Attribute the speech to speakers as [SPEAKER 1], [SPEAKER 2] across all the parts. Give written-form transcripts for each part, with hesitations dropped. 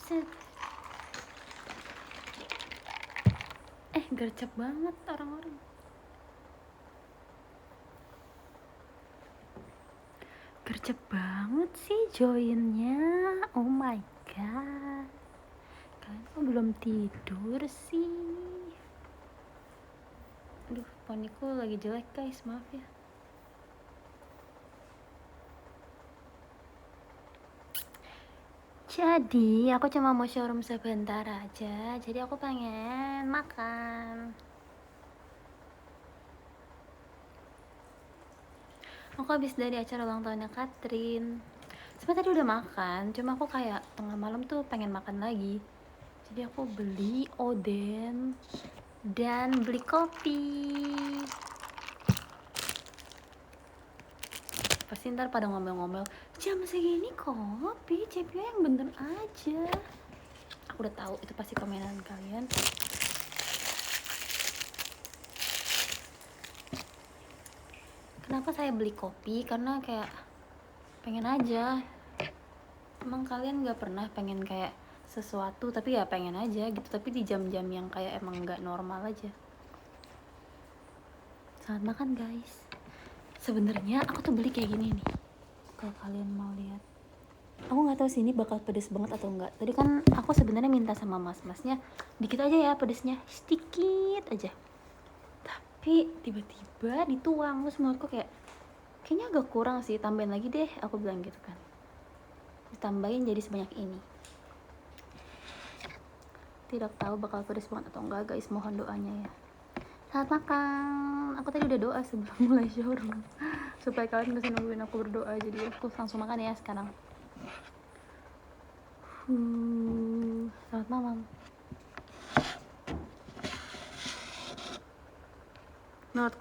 [SPEAKER 1] Buset. Gercep banget orang-orang. Gercep banget sih joinnya. Oh my god. Kalian kok belum tidur sih? Aduh, poniku lagi jelek guys, maaf ya. Jadi, aku cuma mau showroom sebentar aja. Jadi aku pengen makan. Aku habis dari acara ulang tahunnya Katrin. Sebenarnya tadi udah makan, cuma aku kayak tengah malam tuh pengen makan lagi. Jadi aku beli oden dan beli kopi. Pasti ntar pada ngomel-ngomel, jam segini kopi, CPU yang bener aja. Aku udah tahu itu pasti komenan kalian. Kenapa saya beli kopi? Karena kayak pengen aja. Emang kalian gak pernah pengen kayak sesuatu tapi ya pengen aja gitu, tapi di jam-jam yang kayak emang gak normal aja. Selamat makan guys. Sebenarnya aku tuh beli kayak gini nih. Kalau kalian mau lihat, aku nggak tahu sih ini bakal pedes banget atau enggak. Tadi kan aku sebenarnya minta sama mas-masnya dikit aja ya pedesnya, sedikit aja. Tapi tiba-tiba dituang, terus menurutku kayaknya agak kurang sih, tambahin lagi deh, aku bilang gitu kan. Ditambahin jadi sebanyak ini. Tidak tahu bakal pedes banget atau enggak guys, mohon doanya ya. Selamat makan. Aku tadi udah doa sebelum mulai showroom supaya kalian bisa nungguin aku berdoa, jadi aku langsung makan ya sekarang. Selamat malam. Menurut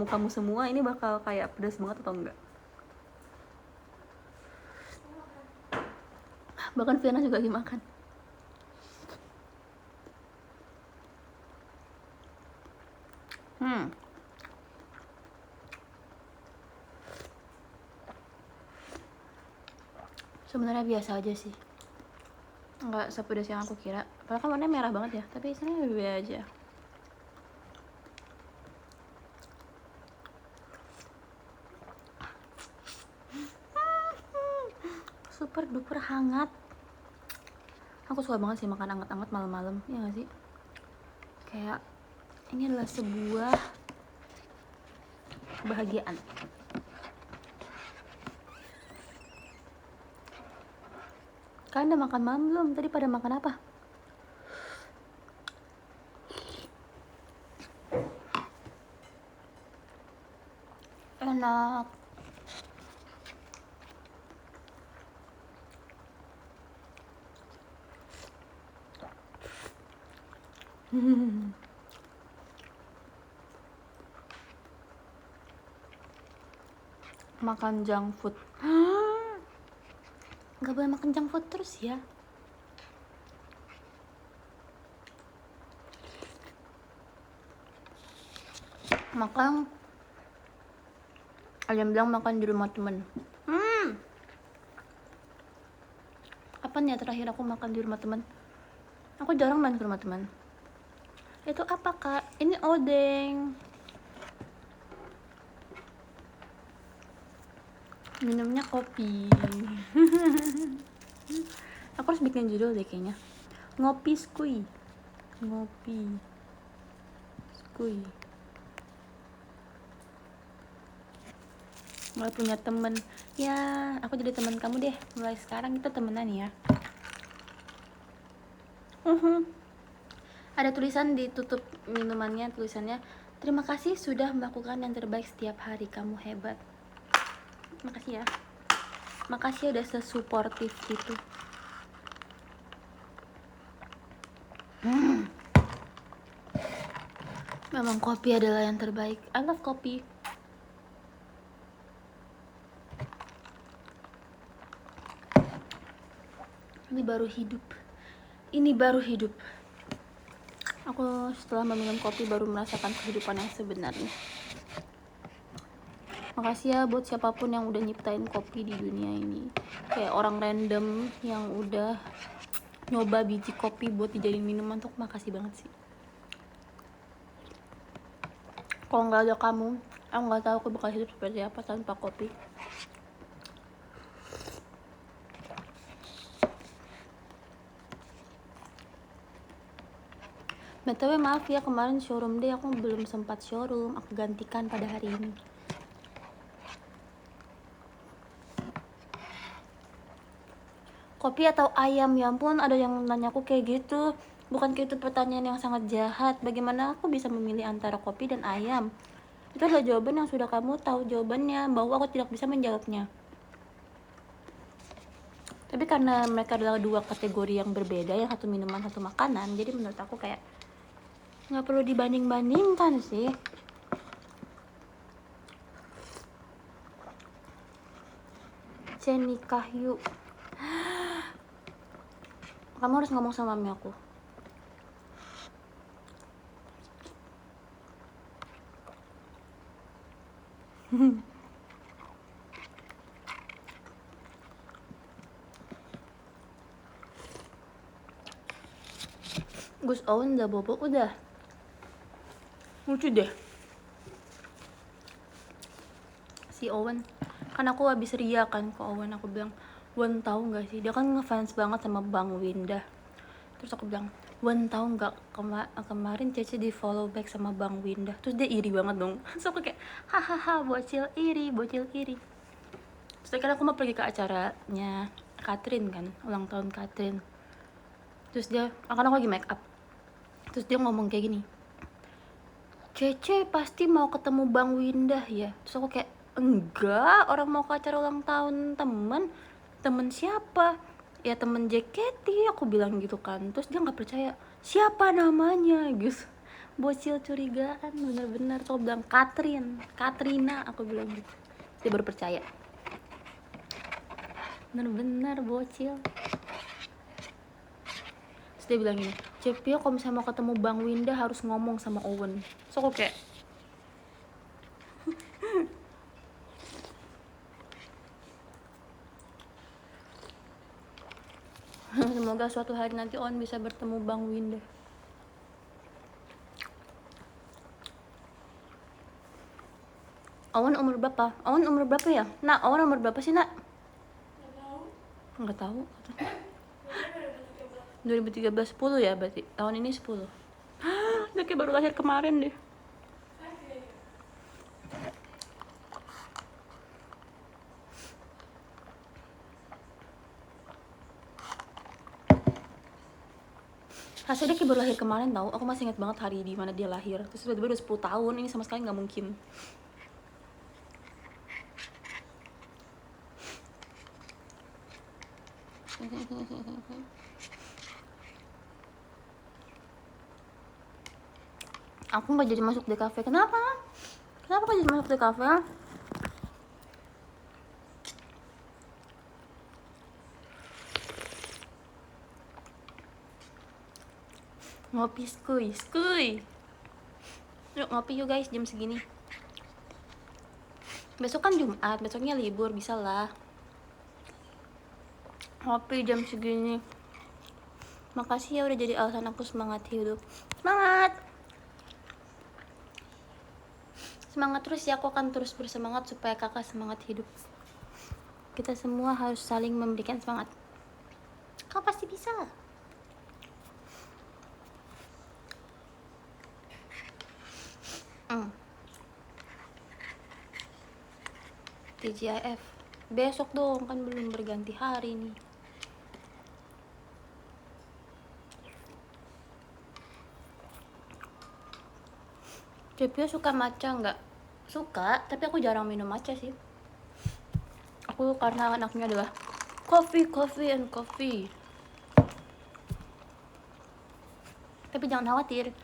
[SPEAKER 1] kamu semua ini bakal kayak pedas banget atau enggak? Bahkan Fiona juga lagi makan. Sebenarnya biasa aja sih, nggak sepedas yang aku kira. Padahal kan warnanya merah banget ya, tapi sebenarnya beda aja. Super duper hangat. Aku suka banget sih makan anget-anget malam-malam, ya nggak sih? Kayak ini adalah sebuah kebahagiaan. Kalian udah makan malam belum? Tadi pada makan apa? Enak. Makan junk food. Gak boleh makan junk food terus ya. Makan, ada yang bilang makan di rumah temen. Kapan ya terakhir aku makan di rumah temen? Aku jarang main ke rumah teman. Itu apa kak? Ini odeng. Minumnya kopi. Aku harus bikin judul deh kayaknya. Ngopi skuy. Ngopi skuy. Mulai punya temen. Ya, aku jadi teman kamu deh. Mulai sekarang kita temenan ya. Ada tulisan di tutup minumannya, tulisannya, terima kasih sudah melakukan yang terbaik setiap hari, kamu hebat. Makasih ya. Makasih udah sesuportif itu. Memang kopi adalah yang terbaik. I love kopi. Ini baru hidup. Ini baru hidup. Aku setelah meminum kopi baru merasakan kehidupan yang sebenarnya. Makasih ya buat siapapun yang udah nyiptain kopi di dunia ini, kayak orang random yang udah nyoba biji kopi buat dijadiin minuman tuh, makasih banget sih. Kalau nggak ada kamu, aku nggak tahu aku bakal hidup seperti apa tanpa kopi. BTW maaf ya, kemarin showroom deh aku belum sempat showroom, aku gantikan pada hari ini. Kopi atau ayam? Ya ampun, ada yang nanya aku kayak gitu. Bukankah itu pertanyaan yang sangat jahat? Bagaimana aku bisa memilih antara kopi dan ayam? Itu adalah jawaban yang sudah kamu tahu jawabannya, bahwa aku tidak bisa menjawabnya. Tapi karena mereka adalah dua kategori yang berbeda, yang satu minuman, satu makanan, jadi menurut aku kayak nggak perlu dibanding-bandingkan sih. Jenny Kahyu, kamu harus ngomong sama mami aku. Gus Owen udah bobo, udah lucu deh si Owen. Kan aku habis ria kan ke Owen, aku bilang, Wen tahu nggak sih, dia kan ngefans banget sama Bang Winda. Terus aku bilang, Wen tahu nggak, kemarin Cece di follow back sama Bang Winda. Terus dia iri banget dong. Terus aku kayak, hahaha, bocil iri, bocil iri. Terus akhirnya aku mau pergi ke acaranya Catherine kan, ulang tahun Catherine. Terus dia, aku lagi make up, terus dia ngomong kayak gini, Cece pasti mau ketemu Bang Winda ya? Terus aku kayak, enggak, orang mau ke acara ulang tahun temen siapa? Ya temen JKT, aku bilang gitu kan. Terus dia nggak percaya, siapa namanya gitu. Bocil curigaan bener-bener. Terus aku bilang Katrina, aku bilang gitu. Dia baru percaya, bener-bener bocil. Terus dia bilang gini, Cepio kalau misalnya mau ketemu Bang Winda harus ngomong sama Owen. So aku kayak, semoga suatu hari nanti Owen bisa bertemu Bang Winda. Owen umur berapa? Owen umur berapa ya? Nak, Owen umur berapa sih, Nak? Nggak tahu. 2013, 10 ya berarti. Tahun ini 10. Dia kayak baru lahir kemarin deh. Rasanya dia kayak baru lahir kemarin tau. Aku masih ingat banget hari di mana dia lahir. Terus tiba-tiba udah 10 tahun. Ini sama sekali nggak mungkin. Aku nggak jadi masuk di kafe. Kenapa? Kenapa nggak jadi masuk di kafe? Ngopi skuy. Yuk ngopi yuk guys, jam segini. Besok kan Jumat, besoknya libur, bisa lah. Ngopi jam segini. Makasih ya udah jadi alasan aku semangat hidup. Semangat! Semangat terus ya, aku akan terus bersemangat supaya kakak semangat hidup. Kita semua harus saling memberikan semangat. Kau pasti bisa. TGIF besok dong, kan belum berganti hari nih. Cepio suka matcha nggak? Suka, tapi aku jarang minum matcha sih. Aku karena anaknya adalah coffee. Tapi jangan khawatir,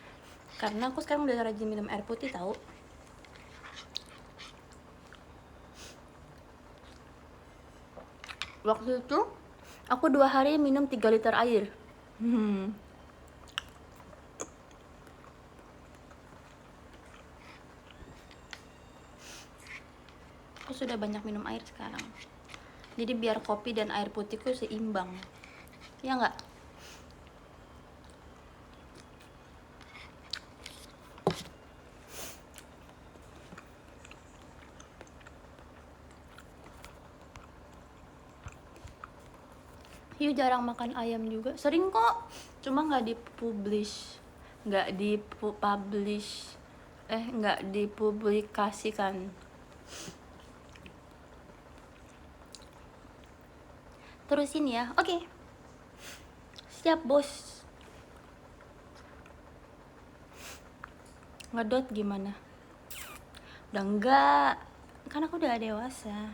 [SPEAKER 1] karena aku sekarang udah rajin minum air putih tahu. Waktu itu aku 2 hari minum 3 liter air. Aku sudah banyak minum air sekarang. Jadi biar kopi dan air putihku seimbang. Ya nggak? Hiu jarang makan ayam juga. Sering kok. Cuma nggak dipublish. Nggak dipublikasikan. Terusin ya. Oke. Siap, bos. Ngedot gimana? Udah enggak. Kan aku udah dewasa.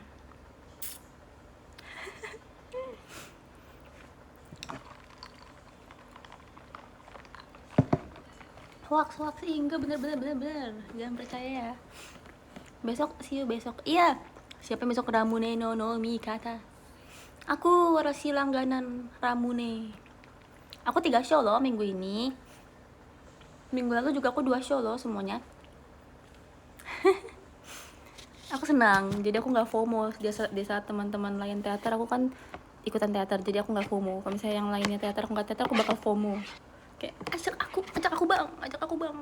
[SPEAKER 1] Hoax enggak, bener. Jangan percaya ya. Besok, see you besok. Iya. Siapa yang besok? Ramune no Mikata. Aku warasi langganan Ramune. Aku 3 show loh minggu ini. Minggu lalu juga aku 2 show loh semuanya. Aku senang, jadi aku nggak FOMO. Di saat teman-teman lain teater, aku kan ikutan teater, jadi aku nggak FOMO. Kalau misalnya yang lainnya teater, aku nggak teater, aku bakal FOMO. Kayak ajak aku bang.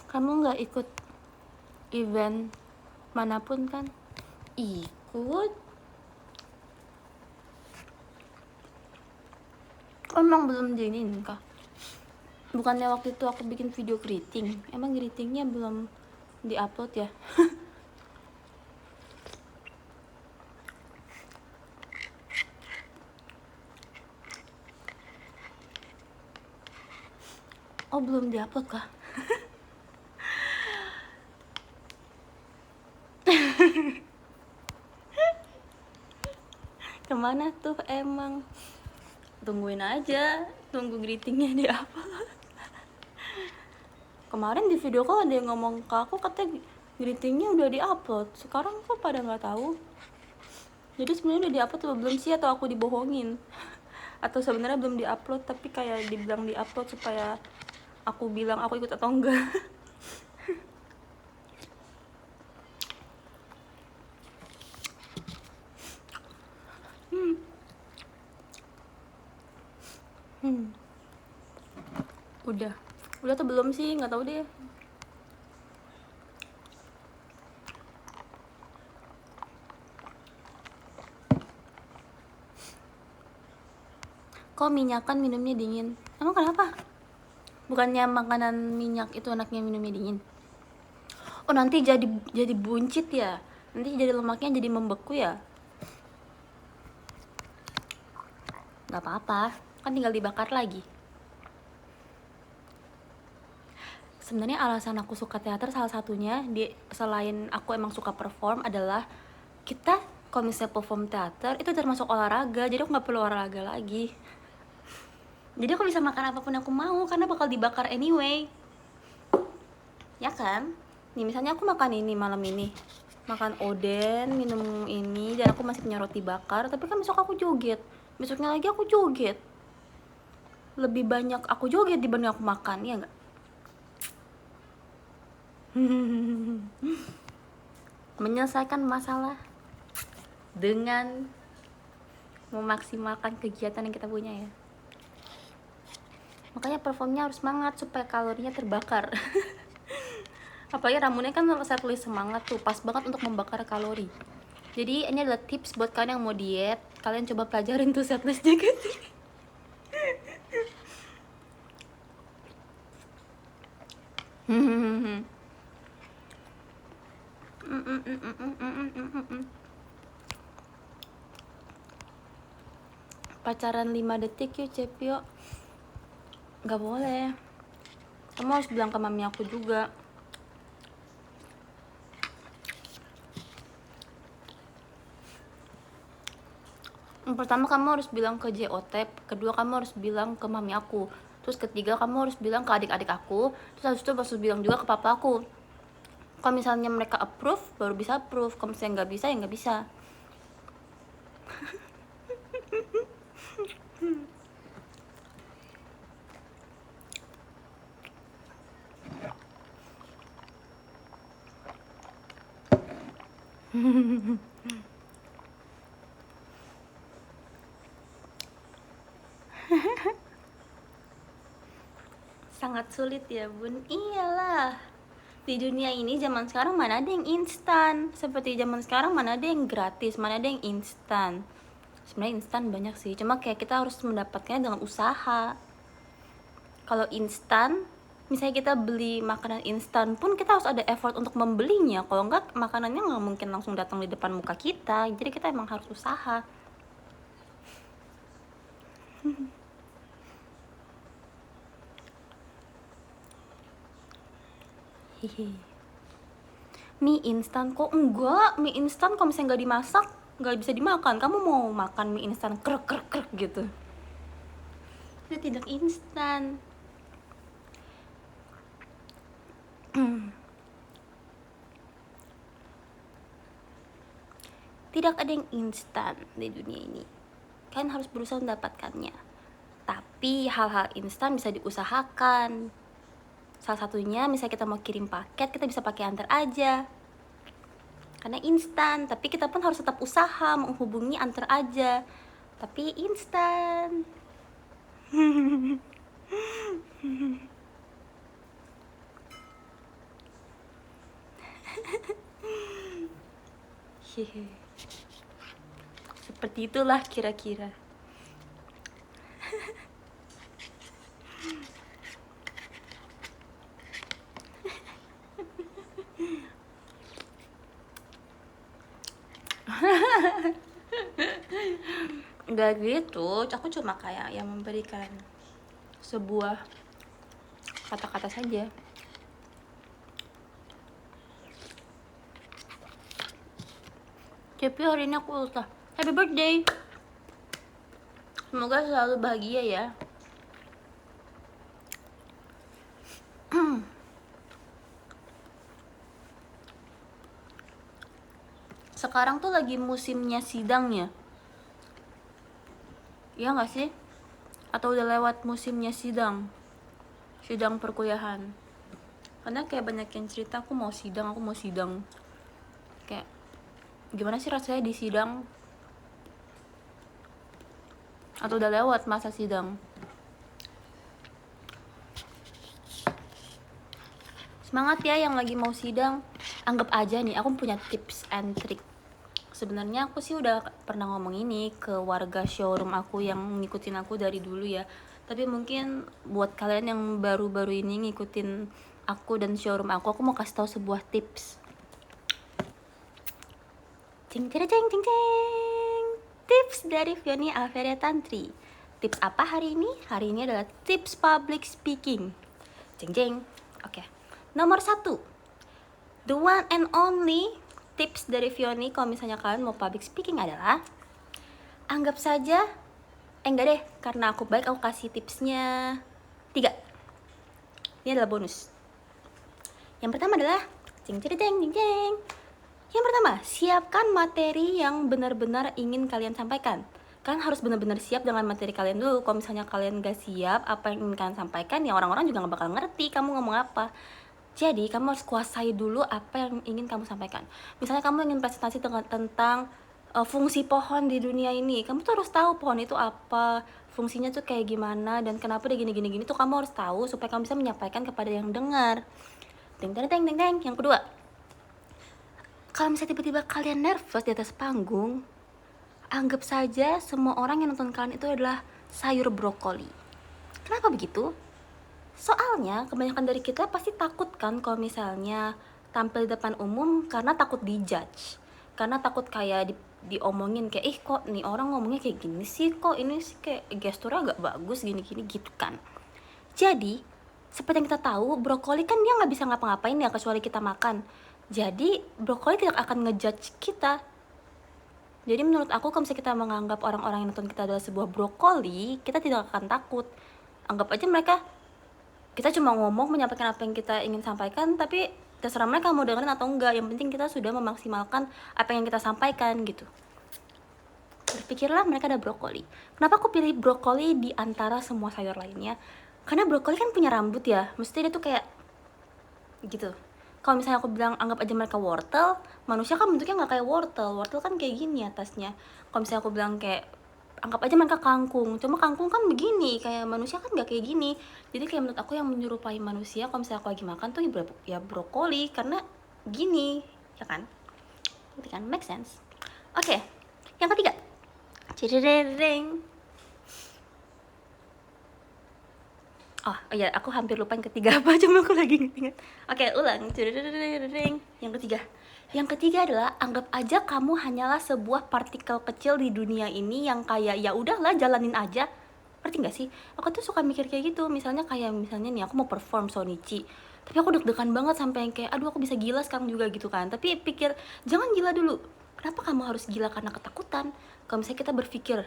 [SPEAKER 1] Kamu nggak ikut event manapun kan? Ikut. Emang belum diinin kah? Bukannya waktu itu aku bikin video greeting? Emang greetingnya belum diupload ya? Oh, belum diupload kah? Kemana tuh emang? Tungguin aja, tunggu greetingnya diupload. Kemarin di video call ada yang ngomong ke aku, katanya greetingnya udah diupload. Sekarang kok pada nggak tahu? Jadi sebenarnya udah diupload atau belum sih, atau aku dibohongin? Atau sebenarnya belum diupload tapi kayak dibilang diupload supaya aku bilang aku ikut atau enggak? Udah atau belum sih, nggak tahu deh. Kok minyakan minumnya dingin? Emang kenapa? Bukannya makanan minyak itu anaknya minumnya dingin? Oh, nanti jadi buncit ya? Nanti jadi lemaknya jadi membeku ya? Gak apa-apa, kan tinggal dibakar lagi. Sebenarnya alasan aku suka teater salah satunya, selain aku emang suka perform, adalah kita kalau misalnya perform teater itu termasuk olahraga, jadi aku nggak perlu olahraga lagi. Jadi aku bisa makan apapun yang aku mau karena bakal dibakar anyway. Ya kan? Nih misalnya aku makan ini malam ini, makan oden, minum ini, dan aku masih punya roti bakar, tapi kan besok aku joget, besoknya lagi aku joget. Lebih banyak aku joget dibanding aku makan, ya nggak? Menyelesaikan masalah dengan memaksimalkan kegiatan yang kita punya ya. Makanya performnya harus semangat supaya kalorinya terbakar. Apalagi Ramune kan saya tulis semangat tuh, pas banget untuk membakar kalori. Jadi ini adalah tips buat kalian yang mau diet, kalian coba pelajarin tuh setlist JKT. Pacaran 5 detik yuk Cepio. Gak boleh, kamu harus bilang ke mami aku juga. Yang pertama kamu harus bilang ke JOT, kedua kamu harus bilang ke mami aku, Terus ketiga, kamu harus bilang ke adik-adik aku. Terus habis itu harus bilang juga ke papa aku. Kalau misalnya mereka approve, baru bisa approve. Kalau misalnya nggak bisa, ya nggak bisa. Sangat sulit ya bun. Iyalah, di dunia ini zaman sekarang mana ada yang instan. Seperti zaman sekarang mana ada yang gratis, mana ada yang instan. Sebenarnya instan banyak sih, cuma kayak kita harus mendapatkannya dengan usaha. Kalau instan, misalnya kita beli makanan instan pun kita harus ada effort untuk membelinya. Kalau enggak, makanannya nggak mungkin langsung datang di depan muka kita. Jadi kita emang harus usaha. Hihi. Mie instan kok enggak? Mie instan kalau misalnya nggak dimasak nggak bisa dimakan. Kamu mau makan mie instan krek krek krek gitu? Itu tidak instan. Tidak ada yang instan di dunia ini. Kalian harus berusaha mendapatkannya. Tapi hal-hal instan bisa diusahakan. Salah satunya misalnya kita mau kirim paket, kita bisa pakai antar aja. Karena instan, tapi kita pun harus tetap usaha menghubungi antar aja. Tapi instan. Seperti itulah kira-kira. Enggak gitu, aku cuma kayak yang memberikan sebuah kata-kata saja. Tapi hari ini aku ultah. Happy birthday. Semoga selalu bahagia ya. Sekarang tuh lagi musimnya sidangnya. Iya gak sih? Atau udah lewat musimnya sidang? Sidang perkuliahan. Karena kayak banyak yang cerita, aku mau sidang. Kayak gimana sih rasanya di sidang? Atau udah lewat masa sidang? Semangat ya yang lagi mau sidang. Anggap aja nih, aku punya tips and trick. Sebenarnya aku sih udah pernah ngomong ini ke warga showroom aku yang ngikutin aku dari dulu ya. Tapi mungkin buat kalian yang baru-baru ini ngikutin aku dan showroom aku mau kasih tahu sebuah tips. Cing cing cing cing cing. Tips dari Fioni Alveria Tantri. Tips apa hari ini? Hari ini adalah tips public speaking. Cing cing. Oke. Nomor 1. The one and only tips dari Fioni kalau misalnya kalian mau public speaking adalah anggap saja enggak deh, karena aku baik aku kasih tipsnya 3. Ini adalah bonus. Yang pertama adalah cing cing cing cing. Yang pertama, siapkan materi yang benar-benar ingin kalian sampaikan. Kalian harus benar-benar siap dengan materi kalian dulu. Kalau misalnya kalian gak siap apa yang ingin kalian sampaikan, ya orang-orang juga gak bakal ngerti kamu ngomong apa. Jadi kamu harus kuasai dulu apa yang ingin kamu sampaikan. Misalnya kamu ingin presentasi tentang fungsi pohon di dunia ini, kamu tuh harus tahu pohon itu apa, fungsinya tuh kayak gimana, dan kenapa dia gini tuh kamu harus tahu supaya kamu bisa menyampaikan kepada yang dengar. Teng teng teng teng teng. Yang kedua, kalau misalnya tiba-tiba kalian nervous di atas panggung, anggap saja semua orang yang nonton kalian itu adalah sayur brokoli. Kenapa begitu? Soalnya kebanyakan dari kita pasti takut kan kalau misalnya tampil di depan umum karena takut dijudge, karena takut kayak diomongin kayak kok nih orang ngomongnya kayak gini sih, kok ini sih kayak gesturnya agak bagus gini-gini gitu kan. Jadi seperti yang kita tahu, brokoli kan dia nggak bisa ngapa-ngapain ya kecuali kita makan. Jadi brokoli tidak akan ngejudge kita. Jadi menurut aku kalau misalnya kita menganggap orang-orang yang nonton kita adalah sebuah brokoli, kita tidak akan takut. anggap aja mereka, kita cuma ngomong menyampaikan apa yang kita ingin sampaikan, tapi terserah mereka mau dengerin atau enggak, yang penting kita sudah memaksimalkan apa yang kita sampaikan gitu. Berpikirlah mereka ada brokoli. Kenapa aku pilih brokoli di antara semua sayur lainnya? Karena brokoli kan punya rambut ya, mesti dia tuh kayak gitu. Kalau misalnya aku bilang anggap aja mereka wortel, manusia kan bentuknya nggak kayak wortel kan kayak gini atasnya. Kalau misalnya aku bilang kayak anggap aja mereka kangkung, cuma kangkung kan begini, kayak manusia kan nggak kayak gini. Jadi kayak menurut aku yang menyerupai manusia kalau misalnya aku lagi makan tuh ya brokoli, karena gini, ya kan? Itu kan make sense. Oke, yang ketiga. Cireng. Oh iya, aku hampir lupa yang ketiga apa, cuma aku lagi inget-inget. Oke, ulang. Cireng. Yang ketiga. Yang ketiga adalah anggap aja kamu hanyalah sebuah partikel kecil di dunia ini yang kayak ya udahlah jalanin aja. Ngerti gak sih? Aku tuh suka mikir kayak gitu. Misalnya nih aku mau perform Shonichi, tapi aku deg-degan banget sampai yang kayak aduh aku bisa gila sekarang juga gitu kan. Tapi pikir jangan gila dulu. Kenapa kamu harus gila karena ketakutan? Kalau misalnya kita berpikir,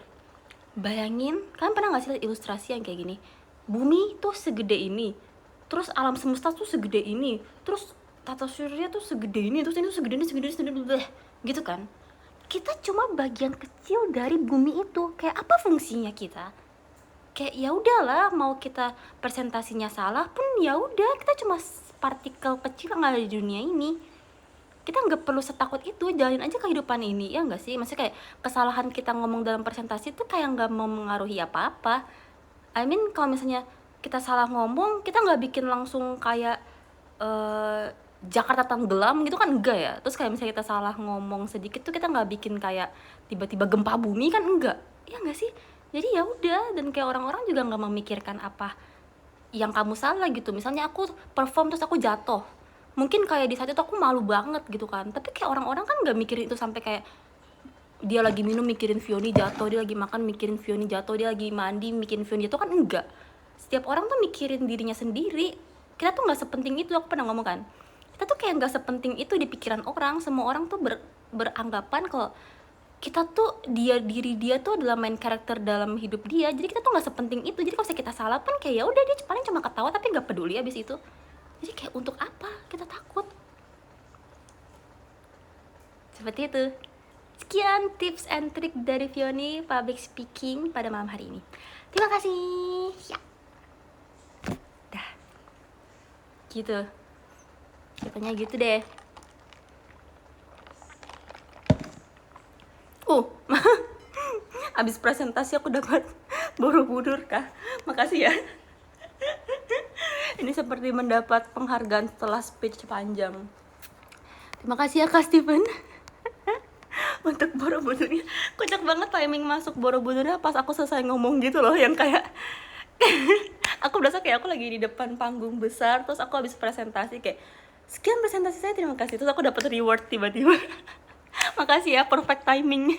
[SPEAKER 1] bayangin, kalian pernah gak sih lihat ilustrasi yang kayak gini? Bumi tuh segede ini, terus alam semesta tuh segede ini, terus tata surya tuh segede ini, terus ini tuh segede ini, gitu kan? Kita cuma bagian kecil dari bumi itu. Kayak apa fungsinya kita? Kayak ya udahlah, mau kita presentasinya salah pun ya udah, kita cuma partikel kecil yang ada di dunia ini. Kita nggak perlu setakut itu, jalanin aja kehidupan ini, ya nggak sih? Maksudnya kayak kesalahan kita ngomong dalam presentasi tuh kayak nggak mempengaruhi apa-apa. I mean kalau misalnya kita salah ngomong, kita nggak bikin langsung kayak Jakarta tenggelam gitu kan, enggak ya. Terus kayak misalnya kita salah ngomong sedikit tuh kita nggak bikin kayak tiba-tiba gempa bumi kan, enggak, ya nggak sih? Jadi ya udah, dan kayak orang-orang juga nggak memikirkan apa yang kamu salah gitu. Misalnya aku perform terus aku jatuh, mungkin kayak di saat itu aku malu banget gitu kan, tapi kayak orang-orang kan nggak mikirin itu sampai kayak dia lagi minum mikirin Vioni jatuh, dia lagi makan mikirin Vioni jatuh, dia lagi mandi mikirin Vioni jatuh kan, enggak. Setiap orang tuh mikirin dirinya sendiri. Kita tuh nggak sepenting itu, aku pernah ngomong kan, kita tuh kayak nggak sepenting itu di pikiran orang. Semua orang tuh beranggapan kalau kita tuh diri dia tuh adalah main karakter dalam hidup dia, jadi kita tuh nggak sepenting itu. Jadi kalau kita salah pun kayak ya udah, dia paling cuma ketawa tapi nggak peduli abis itu. Jadi kayak untuk apa kita takut? Seperti itu. Sekian tips and trik dari Vioni public speaking pada malam hari ini. Terima kasih. Ya. Dah. Gitu. Katanya gitu deh. Abis presentasi aku dapat Borobudur kah? Makasih ya. Ini seperti mendapat penghargaan setelah speech panjang. Terima kasih ya Kak Steven untuk Borobudurnya. Kocak banget timing masuk Borobudurnya pas aku selesai ngomong gitu loh, yang kayak aku berasa kayak aku lagi di depan panggung besar, terus aku habis presentasi kayak sekian presentasi saya, terima kasih, terus aku dapat reward tiba-tiba. Makasih ya, perfect timing.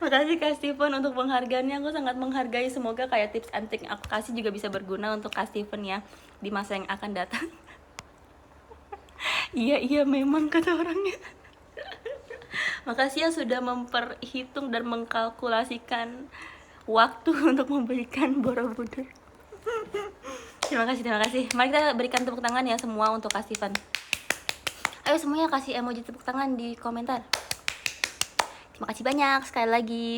[SPEAKER 1] Makasih Kak Steven untuk penghargaannya, aku sangat menghargai. Semoga kayak tips and trick aku kasih juga bisa berguna untuk Kak Steven ya di masa yang akan datang. Iya memang kata orangnya. Makasih ya sudah memperhitung dan mengkalkulasikan waktu untuk memberikan Borobudur. Terima kasih. Mari kita berikan tepuk tangan ya semua untuk Kak Steven. Ayo semuanya kasih emoji tepuk tangan di komentar. Terima kasih banyak sekali lagi.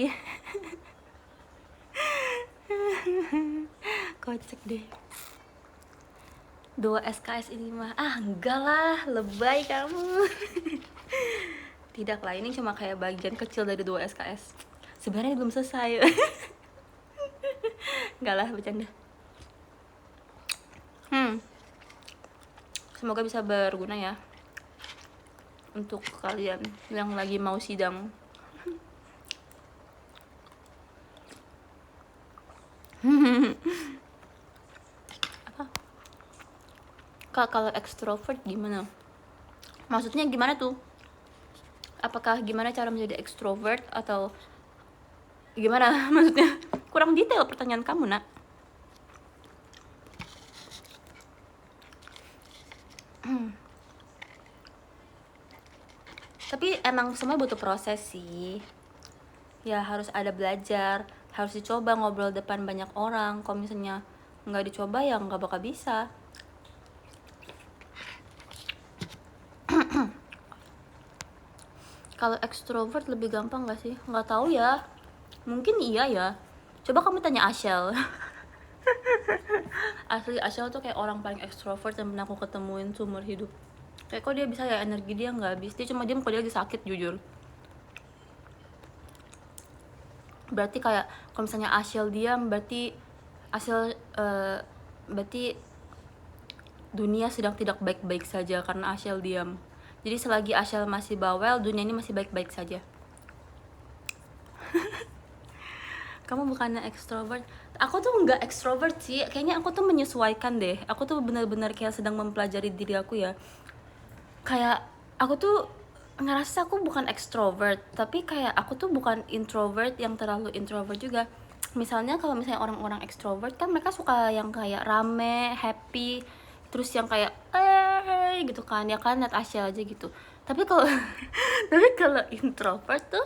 [SPEAKER 1] Kocak deh. 2 SKS ini mah enggak lah, lebay kamu. Tidak lah, ini cuma kayak bagian kecil dari 2 SKS. Sebenarnya belum selesai. Enggak lah, bercanda. Semoga bisa berguna ya untuk kalian yang lagi mau sidang. Apa? Kak, kalau extrovert gimana? Maksudnya gimana tuh? Apakah gimana cara menjadi extrovert atau gimana? Maksudnya kurang detail pertanyaan kamu, Nak. Tapi emang semua butuh proses sih. Ya harus ada belajar. harus dicoba ngobrol depan banyak orang. Kalau misalnya nggak dicoba ya nggak bakal bisa. Kalau extrovert lebih gampang nggak sih? Nggak tahu ya, mungkin iya ya. Coba kamu tanya Ashel. Asli Ashel tuh kayak orang paling extrovert yang pernah aku ketemuin seumur hidup. Kayak kok dia bisa ya, energi dia nggak habis. Dia cuma diem kalau dia lagi sakit, jujur. Berarti kayak kalau misalnya Ashel diam, berarti berarti dunia sedang tidak baik-baik saja karena Ashel diam. Jadi selagi Ashel masih bawel, dunia ini masih baik-baik saja. Kamu bukannya extrovert? Aku tuh nggak extrovert sih, kayaknya aku tuh menyesuaikan deh. Aku tuh benar-benar kayak sedang mempelajari diri aku ya. Kayak aku tuh ngerasa aku bukan extrovert, tapi kayak aku tuh bukan introvert yang terlalu introvert juga. Misalnya kalau misalnya orang-orang extrovert kan mereka suka yang kayak rame, happy, terus yang kayak gitu kan, ya kan, net Asia aja gitu. Tapi kalau tapi kalau introvert tuh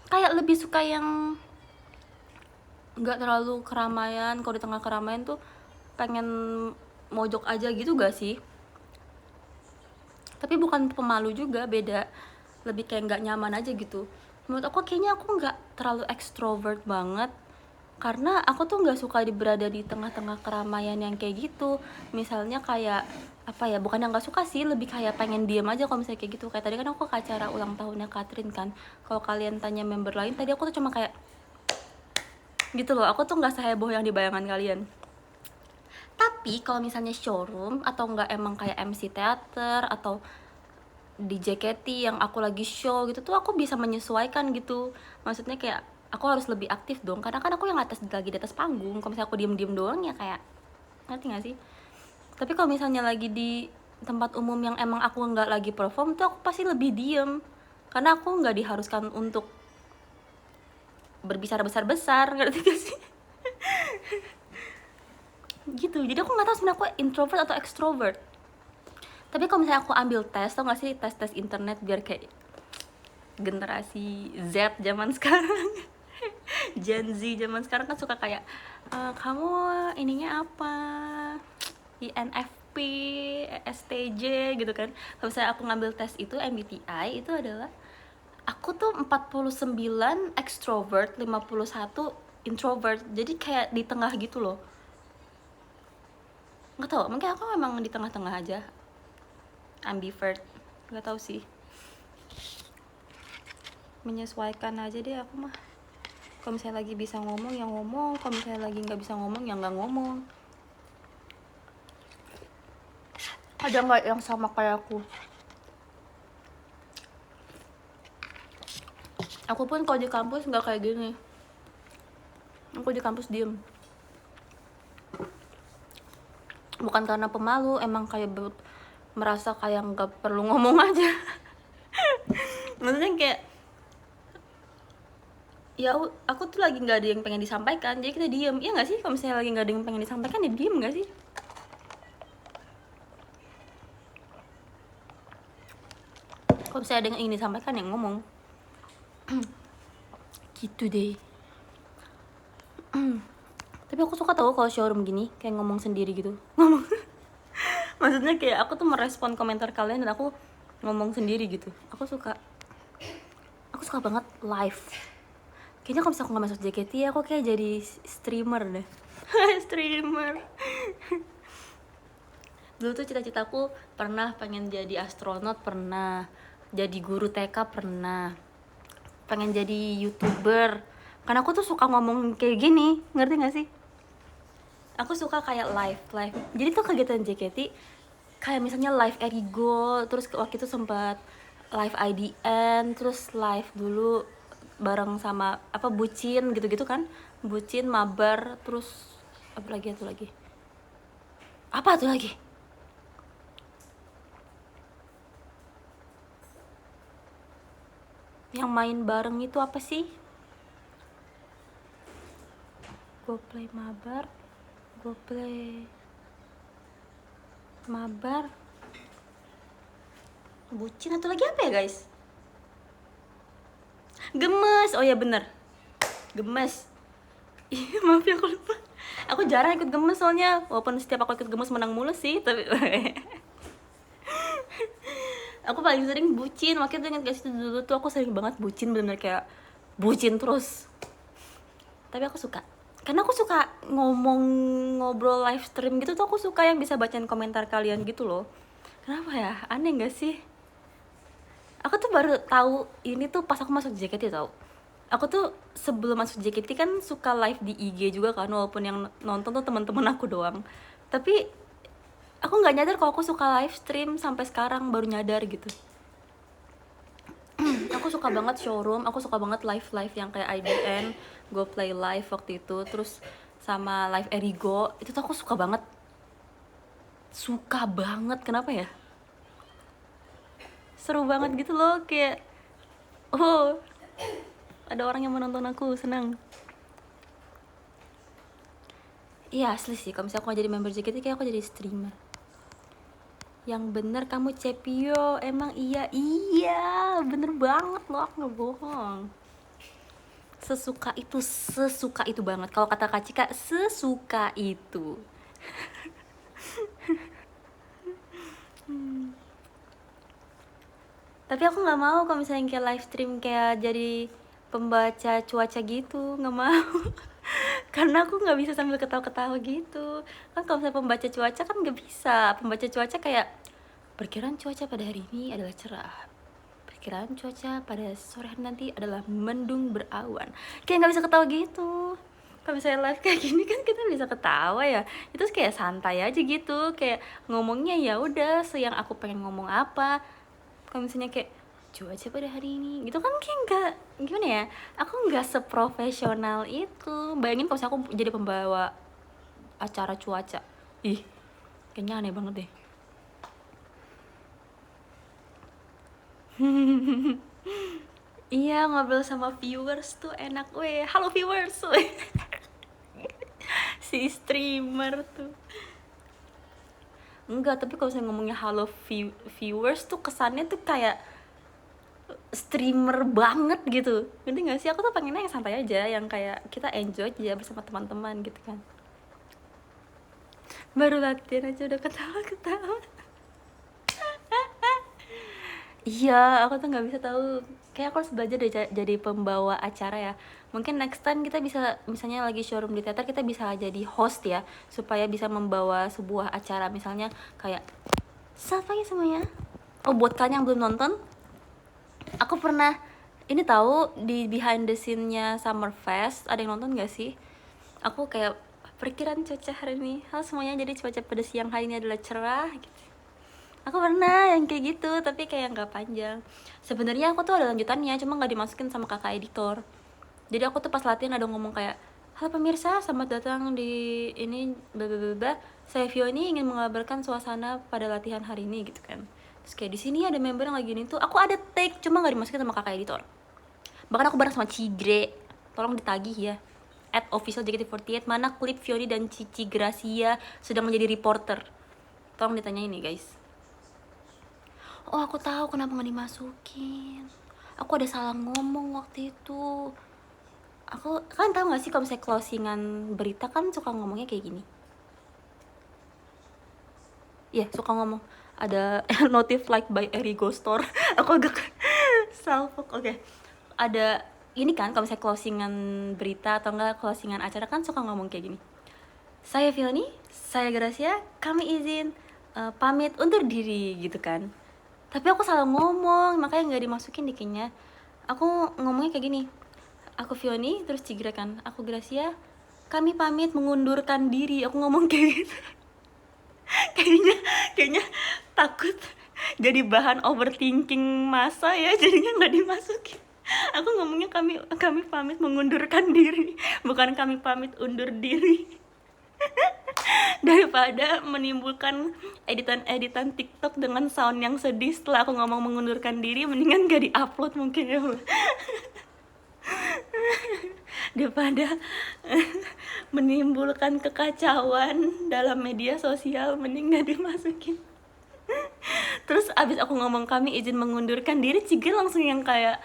[SPEAKER 1] kayak lebih suka yang nggak terlalu keramaian. Kalau di tengah keramaian tuh pengen mojok aja gitu gak sih? Tapi bukan pemalu juga, beda, lebih kayak nggak nyaman aja gitu. Menurut aku kayaknya aku nggak terlalu extrovert banget, karena aku tuh nggak suka berada di tengah-tengah keramaian yang kayak gitu. Misalnya kayak apa ya, bukan yang nggak suka sih, lebih kayak pengen diem aja kalau misalnya kayak gitu. Kayak tadi kan aku ke acara ulang tahunnya Catherine kan, kalau kalian tanya member lain tadi, aku tuh cuma kayak gitu loh. Aku tuh nggak seheboh yang di bayangan kalian. Tapi kalau misalnya showroom atau enggak emang kayak MC teater atau di JKT yang aku lagi show gitu tuh, aku bisa menyesuaikan gitu. Maksudnya kayak aku harus lebih aktif dong, karena kan aku yang lagi di atas panggung. Kalau misalnya aku diem-diem doang ya kayak, ngerti gak sih? Tapi kalau misalnya lagi di tempat umum yang emang aku nggak lagi perform tuh, aku pasti lebih diem, karena aku nggak diharuskan untuk berbicara besar-besar, ngerti gak sih? Gitu. Jadi aku nggak tahu sebenarnya aku introvert atau extrovert. Tapi kalau misalnya aku ambil tes, tau gak sih, tes internet biar kayak generasi Z zaman sekarang, Gen Z zaman sekarang kan suka kayak kamu ininya apa, INFP, STJ gitu kan. Kalau misalnya aku ngambil tes itu MBTI, itu adalah aku tuh 49 extrovert, 51 introvert. Jadi kayak di tengah gitu loh. Nggak tahu, mungkin aku memang di tengah-tengah aja, ambivert, nggak tahu sih. Menyesuaikan aja deh aku mah. Kalau misalnya lagi bisa ngomong ya ngomong, kalau misalnya lagi nggak bisa ngomong ya nggak ngomong. Ada nggak yang sama kayak aku? Aku pun kalau di kampus nggak kayak gini. Aku di kampus diem. Bukan karena pemalu, emang kayak merasa kayak nggak perlu ngomong aja. Maksudnya kayak ya aku tuh lagi nggak ada yang pengen disampaikan, jadi kita diem. Iya nggak sih? Kalau misalnya lagi nggak ada yang pengen disampaikan ya diem nggak sih? Kalau misalnya ada yang ingin disampaikan ya ngomong. Gitu deh. Tapi aku suka tahu kalau showroom gini kayak ngomong sendiri gitu. Ngomong. Maksudnya kayak aku tuh merespon komentar kalian dan aku ngomong sendiri gitu. Aku suka banget live. Kayaknya kalau misalnya aku nggak masuk JKT ya aku kayak jadi streamer deh. Streamer. Dulu tuh cita-citaku pernah pengen jadi astronot, pernah jadi guru TK, pernah pengen jadi YouTuber. Karena aku tuh suka ngomong kayak gini, ngerti gak sih? Aku suka kayak live. Jadi tuh kegiatan JKT kayak misalnya live Erigo, terus waktu itu sempat live IDN, terus live dulu bareng sama apa Bucin gitu-gitu kan. Bucin, Mabar, terus apa lagi apa tuh lagi? Yang main bareng itu apa sih? Goplay Mabar, Bucin, atau lagi apa ya guys? Gemes, oh ya bener, Gemes. Iya, maaf ya aku lupa. Aku jarang ikut gemes soalnya, walaupun setiap aku ikut gemes menang mulu sih, tapi aku paling sering bucin. Makanya tuh inget gak sih dulu tuh aku sering banget bucin, bener-bener kayak bucin terus. Tapi aku suka, karena aku suka ngobrol live stream gitu tuh, aku suka yang bisa bacain komentar kalian gitu loh. Kenapa ya, aneh gak sih? Aku tuh baru tahu ini tuh pas aku masuk JKT tau. Aku tuh sebelum masuk JKT kan suka live di IG juga kan, walaupun yang nonton tuh teman-teman aku doang. Tapi aku nggak nyadar kalau aku suka live stream sampai sekarang, baru nyadar gitu. Aku suka banget showroom, aku suka banget live yang kayak IDN, Go Play Live waktu itu, terus sama live Erigo, itu tuh aku suka banget. Suka banget, kenapa ya? Seru banget gitu loh, kayak oh, ada orang yang menonton aku, senang. Iya asli sih, kalau misalnya aku jadi member JKT kayak aku jadi streamer. Yang bener kamu Cepio, emang iya bener banget loh, aku nggak bohong. Sesuka itu banget. Kalau kata Kak Cika, sesuka itu. Tapi aku nggak mau kalau misalnya kayak live stream kayak jadi pembaca cuaca gitu, nggak mau. Karena aku nggak bisa sambil ketawa-ketawa gitu. Kan kalau misalnya pembaca cuaca kan nggak bisa. Pembaca cuaca kayak perkiraan cuaca pada hari ini adalah cerah. Perkiraan cuaca pada sore hari nanti adalah mendung berawan. Kayak nggak bisa ketawa gitu. Kalau misalnya live kayak gini kan kita bisa ketawa ya. Itu kayak santai aja gitu. Kayak ngomongnya ya udah yang aku pengen ngomong apa. Kalau misalnya kayak cuaca pada hari ini gitu kan kayak nggak, gimana ya, aku nggak seprofesional itu. Bayangin kalau misalnya aku jadi pembawa acara cuaca, ih kayaknya aneh banget deh. Iya, ngobrol sama viewers tuh enak weh. Halo viewers weh. Si streamer tuh enggak, tapi kalau saya ngomongnya halo viewers tuh kesannya tuh kayak streamer banget gitu. Ngerti gak sih? Aku tuh pengennya yang santai aja, yang kayak kita enjoy aja bersama teman-teman gitu kan. Baru latihan aja udah ketawa-ketawa. Iya, aku tuh nggak bisa tahu. Kayak aku harus belajar deh jadi pembawa acara ya. Mungkin next time kita bisa, misalnya lagi showroom di teater, kita bisa jadi host ya, supaya bisa membawa sebuah acara. Misalnya kayak, selamat pagi semuanya. Oh, buat kalian yang belum nonton, aku pernah ini tahu di behind the scene-nya Summerfest. Ada yang nonton gak sih? Aku kayak perkiraan cuaca hari ini, halo semuanya, jadi cuaca pada siang hari ini adalah cerah gitu. Aku pernah yang kayak gitu, tapi kayak nggak panjang. Sebenarnya aku tuh ada lanjutannya, cuma nggak dimasukin sama kakak editor. Jadi aku tuh pas latihan ada ngomong kayak, halo pemirsa, selamat datang di ini bla. Saya Fioni ingin mengabarkan suasana pada latihan hari ini gitu kan. Terus kayak di sini ada member yang lagi ini tuh, aku ada take, cuma nggak dimasukin sama kakak editor. Bahkan aku bareng sama Cigre, tolong ditagih ya. @official JKT48, mana klip Fioni dan Cici Gracia sedang menjadi reporter. Tolong ditanya ini guys. Oh aku tahu kenapa nggak dimasukin. Aku ada salah ngomong waktu itu. Aku kan tahu nggak sih kalau misalnya closingan berita kan suka ngomongnya kayak gini. Iya suka ngomong ada notif like by Erigo Store. Aku agak salfok. Oke. Ada ini kan kalau misalnya closingan berita atau enggak closingan acara kan suka ngomong kayak gini. Saya Filni, saya Gracia, kami izin pamit undur diri gitu kan. Tapi aku salah ngomong, makanya nggak dimasukin di kayaknya. Aku ngomongnya kayak gini, aku Fioni, terus Cigra kan, aku Gracia, kami pamit mengundurkan diri. Aku ngomong kayak gitu. kayaknya takut jadi bahan overthinking masa ya, jadinya nggak dimasukin. Aku ngomongnya kami pamit mengundurkan diri, bukan kami pamit undur diri. Daripada menimbulkan editan TikTok dengan sound yang sedih setelah aku ngomong mengundurkan diri, mendingan gak diupload mungkin ya. Daripada menimbulkan kekacauan dalam media sosial, mending gak dimasukin. Terus abis aku ngomong kami izin mengundurkan diri, Cigil langsung yang kayak,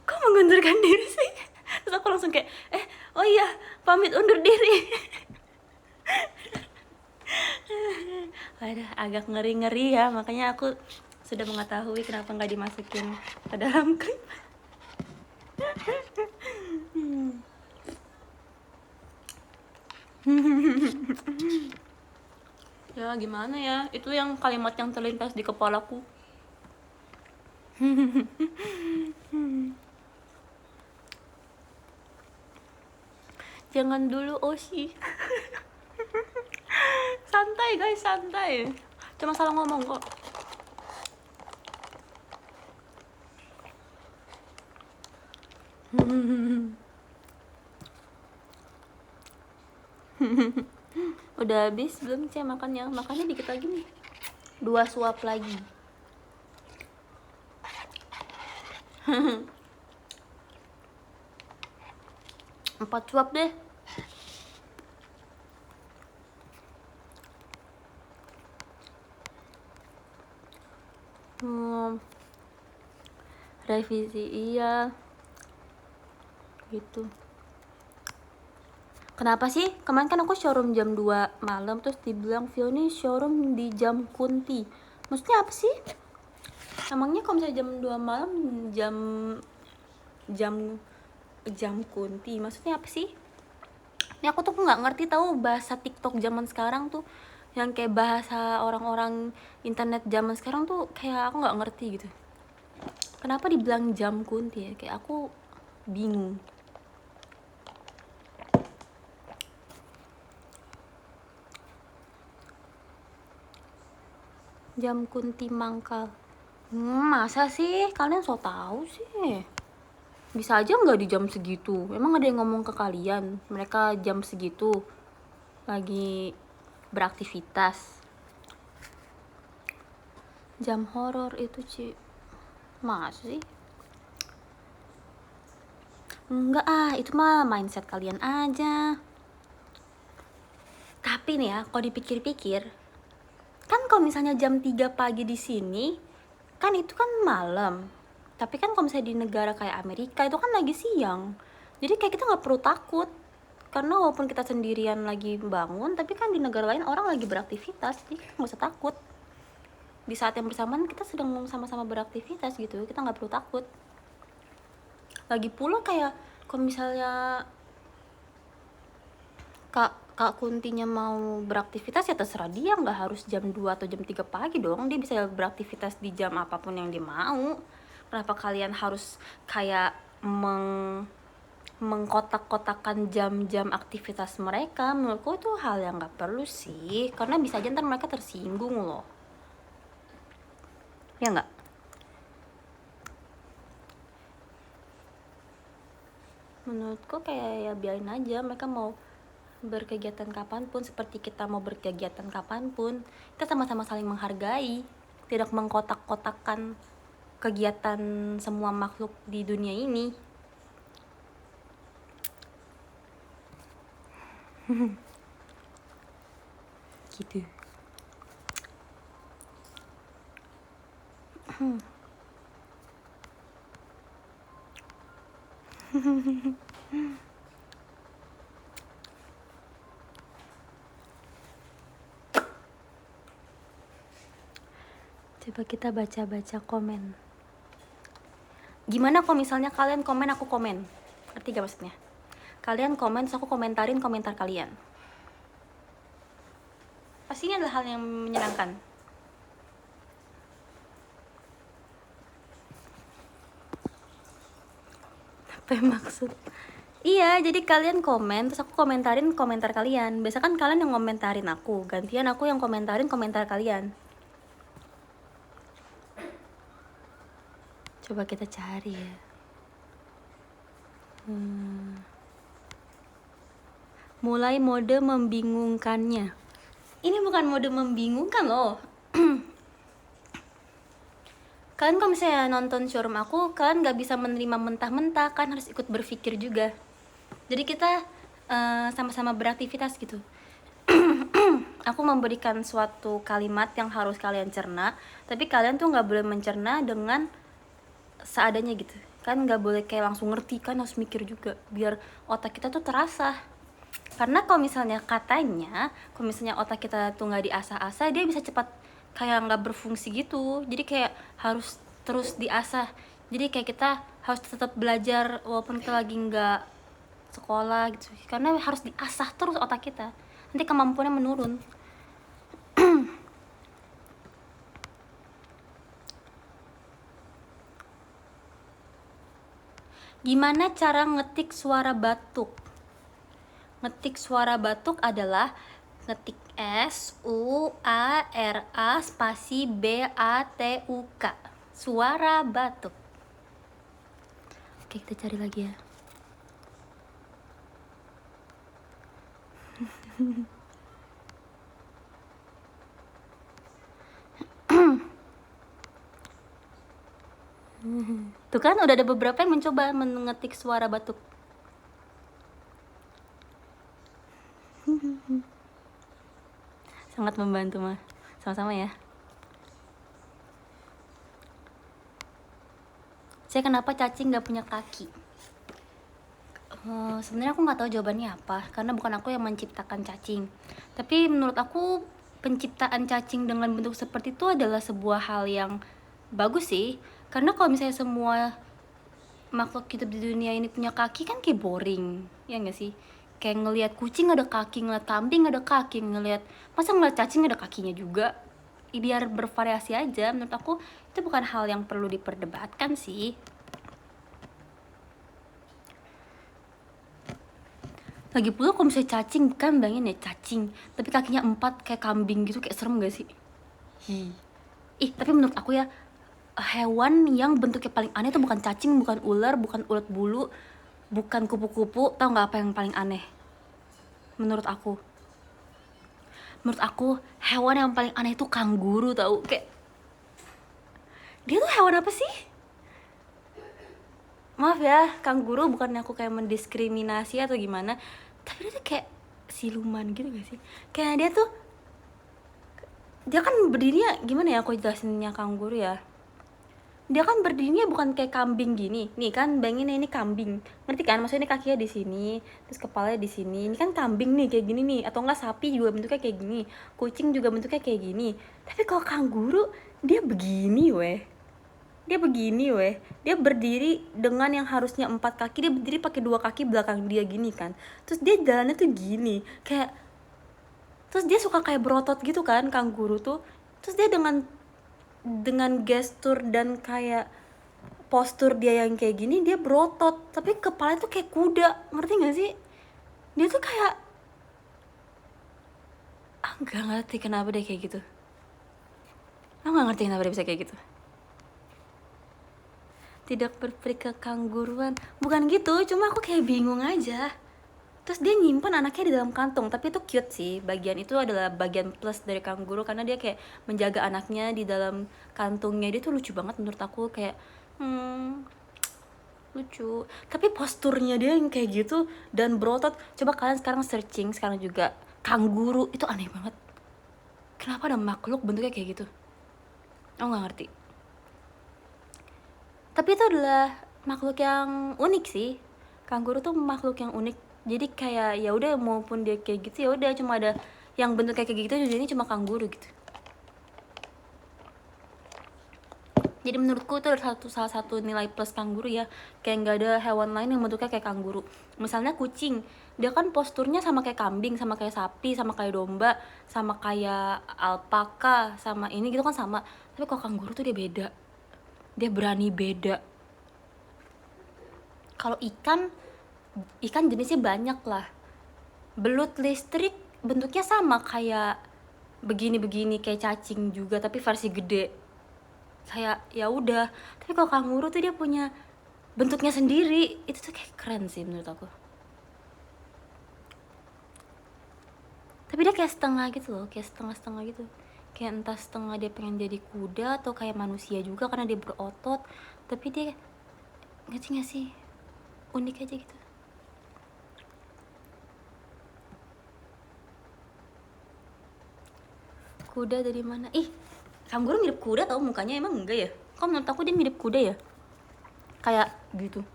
[SPEAKER 1] kok mengundurkan diri sih? Terus aku langsung kayak, Oh iya, pamit undur diri. Ada agak ngeri-ngeri ya, makanya aku sudah mengetahui kenapa nggak dimasukin ke dalam klip. Ya gimana ya, itu yang kalimat yang terlintas di kepalaku. Jangan dulu Oshi. Santai guys, santai. Cuma salah ngomong kok. Udah habis belum Cek makannya? Makannya dikit lagi nih. 2 suap lagi. Empat suap deh. Revisi iya. Gitu. Kenapa sih? Kemarin kan aku showroom jam 2 malam terus dibilang Vio nih showroom di jam Kunti. Maksudnya apa sih? Emangnya kalau misalnya jam 2 malam jam Kunti, maksudnya apa sih? Ini aku tuh nggak ngerti tahu bahasa TikTok zaman sekarang tuh, yang kayak bahasa orang-orang internet zaman sekarang tuh kayak aku nggak ngerti gitu. Kenapa dibilang jam Kunti ya? Kayak aku bingung. Jam Kunti Mangkal. Masa sih? Kalian so tau sih. Bisa aja nggak di jam segitu. Emang ada yang ngomong ke kalian mereka jam segitu lagi beraktivitas? Jam horor itu Ci. Masa sih? Enggak itu mah mindset kalian aja. Tapi nih ya, kalau dipikir-pikir, kan kalau misalnya jam 3 pagi di sini, kan itu kan malam. Tapi kan kalau misalnya di negara kayak Amerika itu kan lagi siang. Jadi kayak kita nggak perlu takut. Karena walaupun kita sendirian lagi bangun, tapi kan di negara lain orang lagi beraktivitas, jadi nggak usah takut. Di saat yang bersamaan kita sedang sama-sama beraktivitas gitu, kita nggak perlu takut. Lagi pula kayak kalau misalnya Kak Kuntinya mau beraktivitas ya terserah dia, nggak harus jam 2 atau jam 3 pagi dong. Dia bisa beraktivitas di jam apapun yang dia mau. Kenapa kalian harus kayak mengkotak-kotakan jam-jam aktivitas mereka? Menurutku itu hal yang nggak perlu sih, karena bisa aja ntar mereka tersinggung loh. Ya nggak? Menurutku kayak ya biarin aja mereka mau berkegiatan kapanpun, seperti kita mau berkegiatan kapanpun. Kita sama-sama saling menghargai, tidak mengkotak-kotakan kegiatan semua makhluk di dunia ini. Gitu. Coba kita baca-baca komen. Gimana kalau misalnya kalian komen, aku komen? Ngerti gak maksudnya? Kalian komen, terus aku komentarin komentar kalian. Pasti ini adalah hal yang menyenangkan. Apa yang maksud? Iya, jadi kalian komen, terus aku komentarin komentar kalian. Biasa kan kalian yang komentarin aku, gantian aku yang komentarin komentar kalian. Coba kita cari ya. Mulai mode membingungkannya. Ini bukan mode membingungkan loh. Kalian kalau misalnya nonton showroom aku, kalian gak bisa menerima mentah-mentah, kan harus ikut berpikir juga. Jadi kita sama-sama beraktivitas gitu. Aku memberikan suatu kalimat yang harus kalian cerna, tapi kalian tuh gak boleh mencerna dengan seadanya gitu. kan nggak boleh kayak langsung ngerti, kan harus mikir juga biar otak kita tuh terasa. Karena kalau misalnya katanya kalau misalnya otak kita tuh nggak diasah-asah, dia bisa cepat kayak nggak berfungsi gitu. Jadi kayak harus terus diasah. Jadi kayak kita harus tetap belajar walaupun kita lagi nggak sekolah gitu, karena harus diasah terus otak kita, nanti kemampuannya menurun. Gimana cara ngetik suara batuk? Ngetik suara batuk adalah ngetik SUARA spasi BATUK, suara batuk. Oke, kita cari lagi ya. Tuh kan udah ada beberapa yang mencoba mengetik suara batuk. Sangat membantu mah. Sama-sama ya. Saya kenapa cacing nggak punya kaki? Sebenarnya aku nggak tahu jawabannya apa, karena bukan aku yang menciptakan cacing. Tapi menurut aku penciptaan cacing dengan bentuk seperti itu adalah sebuah hal yang bagus sih. Karena kalau misalnya semua makhluk hidup di dunia ini punya kaki kan kayak boring, ya nggak sih? Kayak ngelihat kucing ada kaki, ngeliat kambing ada kaki, masa ngeliat cacing ada kakinya juga? Biar bervariasi aja. Menurut aku itu bukan hal yang perlu diperdebatkan sih. Lagi pula kalau misalnya cacing, kan bayangin ya cacing tapi kakinya 4 kayak kambing gitu, kayak serem gak sih? Tapi menurut aku ya, hewan yang bentuknya paling aneh itu bukan cacing, bukan ular, bukan ulat bulu, bukan kupu-kupu. Tau gak apa yang paling aneh? Menurut aku hewan yang paling aneh itu kanguru. Tau, kayak dia tuh hewan apa sih? Maaf ya, kanguru bukannya aku kayak mendiskriminasi atau gimana, tapi dia tuh kayak siluman gitu gak sih? Kayak dia kan berdirinya gimana ya, aku jelasinnya kanguru ya. Dia kan berdirinya bukan kayak kambing gini. Nih kan bayangin ini kambing. Ngerti kan? Maksudnya ini kakinya di sini, terus kepalanya di sini. Ini kan kambing nih kayak gini nih, atau enggak sapi juga bentuknya kayak gini. Kucing juga bentuknya kayak gini. Tapi kalau kanguru dia begini weh. Dia berdiri dengan yang harusnya 4 kaki, dia berdiri pakai 2 kaki belakang dia gini kan. Terus dia jalannya tuh gini, kayak, terus dia suka kayak berotot gitu kan kanguru tuh. Terus dia dengan gestur dan kayak postur dia yang kayak gini, dia berotot tapi kepalanya tuh kayak kuda. Ngerti gak sih? Dia tuh kayak nggak ngerti kenapa dia kayak gitu. Aku nggak ngerti kenapa dia bisa kayak gitu. Tidak berperi kekangguruan, bukan gitu, cuma aku kayak bingung aja. Terus dia nyimpan anaknya di dalam kantong, tapi itu cute sih. Bagian itu adalah bagian plus dari kanguru, karena dia kayak menjaga anaknya di dalam kantungnya. Dia tuh lucu banget menurut aku, kayak lucu. Tapi posturnya dia yang kayak gitu dan berotot. Coba kalian sekarang searching sekarang juga, kanguru itu aneh banget. Kenapa ada makhluk bentuknya kayak gitu? Aku nggak ngerti. Tapi itu adalah makhluk yang unik sih. Kanguru tuh makhluk yang unik. Jadi kayak ya udah, maupun dia kayak gitu ya udah, cuma ada yang bentuk kayak gitu, jadi ini cuma kanguru gitu. Jadi menurutku itu salah satu nilai plus kanguru ya. Kayak nggak ada hewan lain yang bentuknya kayak kanguru. Misalnya kucing, dia kan posturnya sama kayak kambing, sama kayak sapi, sama kayak domba, sama kayak alpaka, sama ini gitu kan sama. Tapi kalau kanguru tuh dia beda. Dia berani beda. Kalau ikan jenisnya banyak lah. Belut listrik bentuknya sama kayak begini-begini, kayak cacing juga tapi versi gede. Saya ya udah. Tapi kalau kanguru tuh dia punya bentuknya sendiri. Itu tuh kayak keren sih menurut aku. Tapi dia kayak setengah gitu loh, kayak setengah-setengah gitu. Kayak entah setengah dia pengen jadi kuda atau kayak manusia juga karena dia berotot. Tapi dia ngerti gak sih? Unik aja gitu. Kuda dari mana? Kanguru mirip kuda tau mukanya, emang enggak ya? Kok menurut aku dia mirip kuda ya? kayak gitu.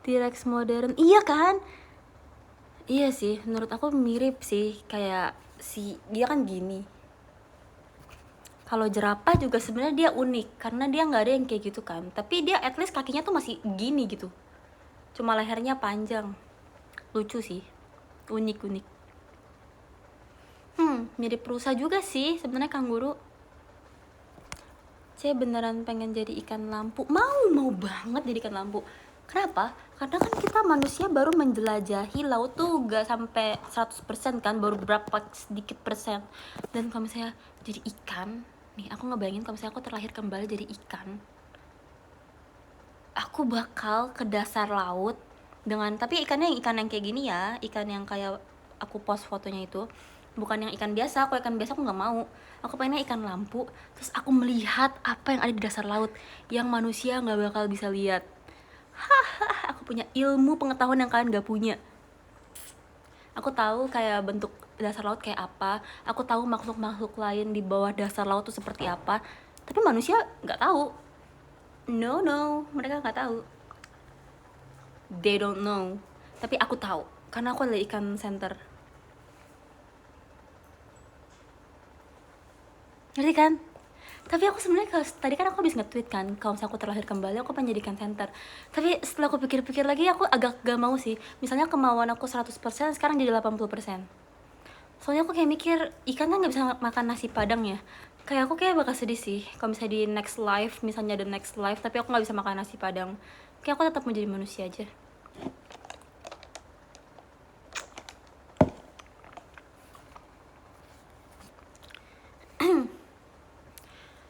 [SPEAKER 1] T-Rex modern, iya kan? Iya sih, menurut aku mirip sih, kayak si dia kan gini. Kalau jerapah juga sebenarnya dia unik karena dia nggak ada yang kayak gitu kan, tapi dia at least kakinya tuh masih gini gitu, cuma lehernya panjang. Lucu sih, unik. Mirip rusa juga sih sebenarnya kanguru. Saya beneran pengen jadi ikan lampu, mau banget jadi ikan lampu. Kenapa? Karena kan kita manusia baru menjelajahi laut tuh gak sampai 100% kan, baru berapa sedikit persen. Dan kalau misalnya jadi ikan nih, aku ngebayangin kalau misalnya aku terlahir kembali jadi ikan, aku bakal ke dasar laut dengan, tapi ikannya yang ikan yang kayak gini ya, ikan yang kayak aku post fotonya itu, bukan yang ikan biasa. Kalau ikan biasa aku nggak mau, aku pengennya ikan lampu. Terus aku melihat apa yang ada di dasar laut yang manusia nggak bakal bisa lihat. Aku punya ilmu pengetahuan yang kalian nggak punya. Aku tahu kayak bentuk dasar laut kayak apa, aku tahu makhluk-makhluk lain di bawah dasar laut tuh seperti apa, tapi manusia nggak tahu. No, mereka nggak tahu. They don't know. Tapi aku tahu karena aku adalah ikan center. Ngerti kan? Tapi aku sebenarnya tadi kan aku habis nge-tweet kan, kalau misalnya aku terlahir kembali aku pengen jadi ikan center. Tapi setelah aku pikir-pikir lagi, aku agak gak mau sih. Misalnya kemauan aku 100% sekarang jadi 80%. Soalnya aku kayak mikir, ikan kan gak bisa makan nasi padang ya. Kayak aku kayak bakal sedih sih kalau misalnya di next life, misalnya the next life, tapi aku gak bisa makan nasi padang. Kayak aku tetap mau jadi manusia aja.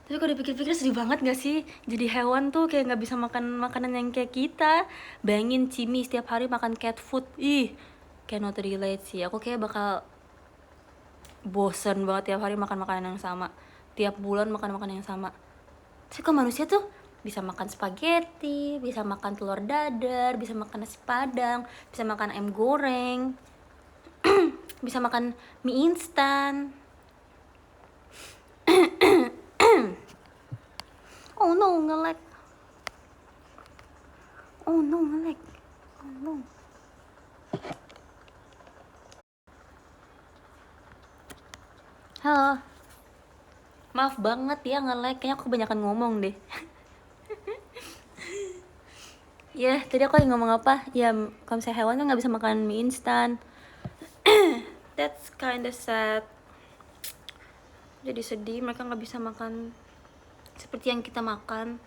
[SPEAKER 1] Tapi kalau dipikir-pikir sedih banget gak sih? Jadi hewan tuh kayak gak bisa makan makanan yang kayak kita. Bayangin Cimi setiap hari makan cat food. Ih, cannot relate sih. Aku kayak bakal bosen banget tiap hari makan makanan yang sama. Tiap bulan makan makanan yang sama. Tapi kalau manusia tuh bisa makan spaghetti, bisa makan telur dadar, bisa makan nasi padang, bisa makan ayam goreng, bisa makan mie instan. Oh no, nge-lag. Oh no, nge-lag. Oh no. Halo. Maaf banget ya nge-lag, kayaknya aku kebanyakan ngomong deh. Ya, tadi aku lagi ngomong apa? Ya, kalau misalnya hewan kan gak bisa makan mie instan. That's kinda sad. Jadi sedih mereka gak bisa makan seperti yang kita makan.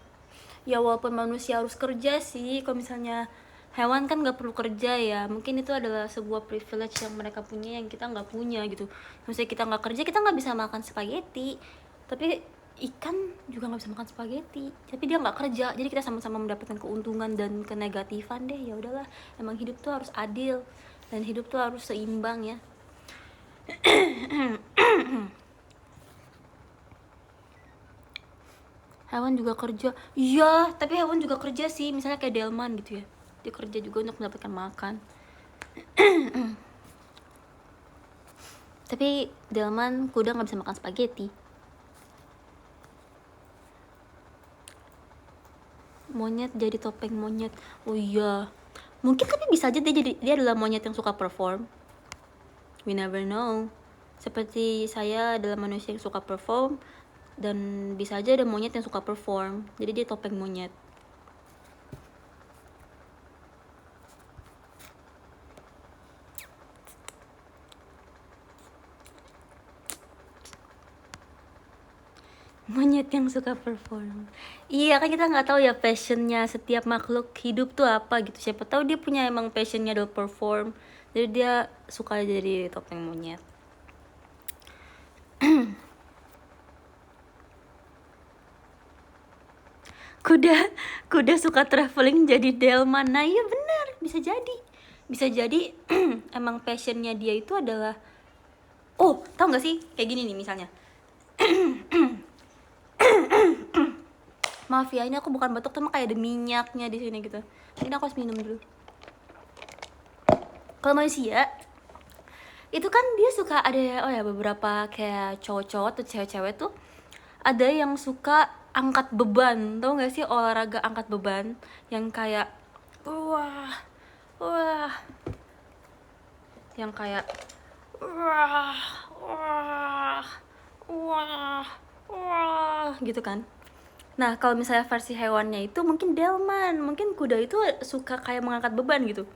[SPEAKER 1] Ya walaupun manusia harus kerja sih, kalau misalnya hewan kan gak perlu kerja ya, mungkin itu adalah sebuah privilege yang mereka punya yang kita gak punya gitu. Misalnya kita gak kerja, kita gak bisa makan spaghetti, tapi ikan juga gak bisa makan spaghetti, tapi dia gak kerja, jadi kita sama-sama mendapatkan keuntungan dan kenegatifan deh. Ya udahlah, emang hidup tuh harus adil dan hidup tuh harus seimbang ya. Hewan juga kerja, iya, tapi hewan juga kerja sih, misalnya kayak delman gitu ya, dia kerja juga untuk mendapatkan makan. Tapi delman, kuda nggak bisa makan spaghetti. Monyet jadi topeng monyet, oh iya, mungkin tapi bisa aja dia adalah monyet yang suka perform. We never know. Seperti saya adalah manusia yang suka perform, dan bisa aja ada monyet yang suka perform, jadi dia topeng monyet. Monyet yang suka perform. Iya kan, kita nggak tahu ya passionnya setiap makhluk hidup tuh apa gitu. Siapa tahu dia punya emang passionnya adalah perform, jadi dia suka jadi topeng monyet. kuda suka traveling jadi delman. Nah iya benar, bisa jadi emang passionnya dia itu adalah, oh tau nggak sih kayak gini nih misalnya. Maaf ya, ini aku bukan batuk, cuma kayak ada minyaknya di sini gitu. Ini aku harus minum dulu. Kalau manusia itu kan dia suka ada, oh ya, beberapa kayak cowok-cowok atau cewek-cewek tuh ada yang suka angkat beban, tau gak sih olahraga angkat beban yang kayak wah wah, yang kayak wah wah wah wah gitu kan. Nah kalau misalnya versi hewannya itu mungkin delman, mungkin kuda itu suka kayak mengangkat beban gitu.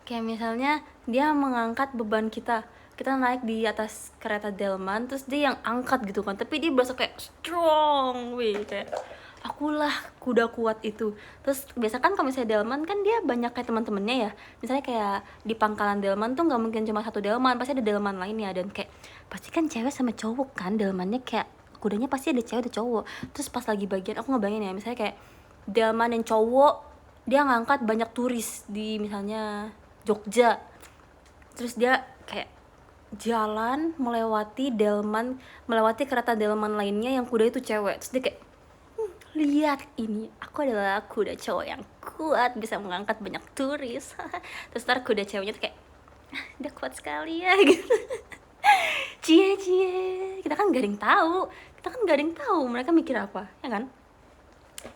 [SPEAKER 1] Kayak misalnya dia mengangkat beban kita naik di atas kereta delman, terus dia yang angkat gitu kan, tapi dia berasa kayak strong, wih, kayak akulah kuda kuat itu. Terus biasa kan kalau misalnya delman kan dia banyak kayak teman-temannya ya, misalnya kayak di pangkalan delman tuh nggak mungkin cuma satu delman, pasti ada delman lainnya, dan kayak pasti kan cewek sama cowok kan delmannya, kayak kudanya pasti ada cewek ada cowok. Terus pas lagi bagian aku ngebayangin ya, misalnya kayak delman yang cowok dia ngangkat banyak turis di misalnya Jogja, terus dia kayak jalan melewati delman, melewati kereta delman lainnya yang kuda itu cewek, terus dia kayak lihat ini, aku adalah kuda cowok yang kuat bisa mengangkat banyak turis. Terus ntar kuda ceweknya tuh kayak dia kuat sekali ya gitu. Cie cie, kita kan gak ada yang tahu, mereka mikir apa ya kan,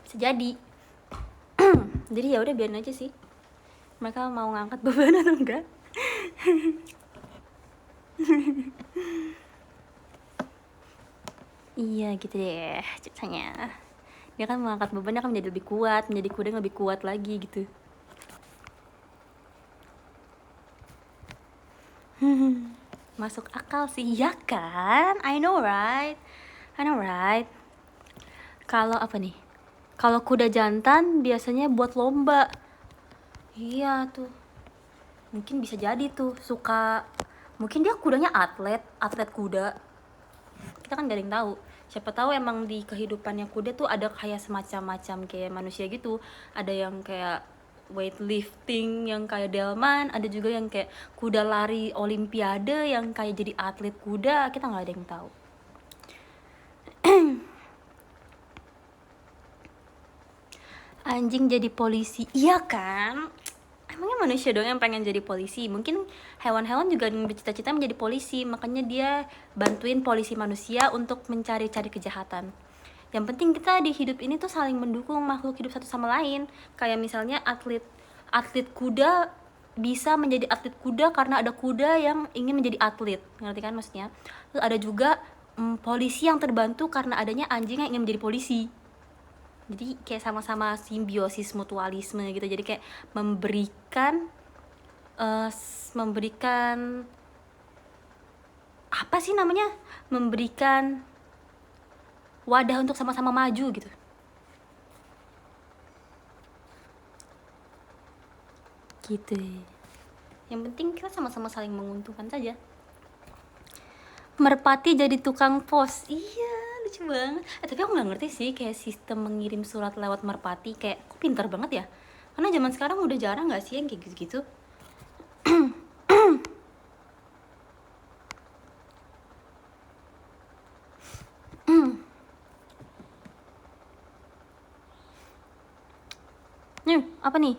[SPEAKER 1] bisa jadi. Jadi ya udah biarin aja sih mereka mau ngangkat beban atau enggak. Iya gitu deh ceritanya. Dia kan mengangkat beban, dia akan menjadi lebih kuat, menjadi kuda yang lebih kuat lagi gitu. Masuk akal sih, ya kan? I know right. Kalau apa nih? Kalau kuda jantan biasanya buat lomba. Iya tuh. Mungkin bisa jadi tuh suka, mungkin dia kudanya atlet kuda. Kita kan gak ada yang tahu. Siapa tahu emang di kehidupannya kuda tuh ada kayak semacam-macam kayak manusia gitu. Ada yang kayak weightlifting yang kayak delman, ada juga yang kayak kuda lari olimpiade yang kayak jadi atlet kuda. Kita nggak ada yang tahu. Anjing jadi polisi, iya kan? Emangnya manusia doang yang pengen jadi polisi? Mungkin hewan-hewan juga bercita-cita menjadi polisi, makanya dia bantuin polisi manusia untuk mencari-cari kejahatan. Yang penting kita di hidup ini tuh saling mendukung makhluk hidup satu sama lain. Kayak misalnya atlet kuda bisa menjadi atlet kuda karena ada kuda yang ingin menjadi atlet, ngerti kan maksudnya? Terus ada juga polisi yang terbantu karena adanya anjing yang ingin menjadi polisi. Jadi kayak sama-sama simbiosis mutualisme gitu. Jadi kayak memberikan apa sih namanya, memberikan wadah untuk sama-sama maju gitu. Gitu. Yang penting kita sama-sama saling menguntungkan saja. Merpati jadi tukang pos, iya lucu banget. Tapi aku nggak ngerti sih kayak sistem mengirim surat lewat merpati, kayak kok pintar banget ya, karena zaman sekarang udah jarang nggak sih yang kayak gitu-gitu. Apa nih?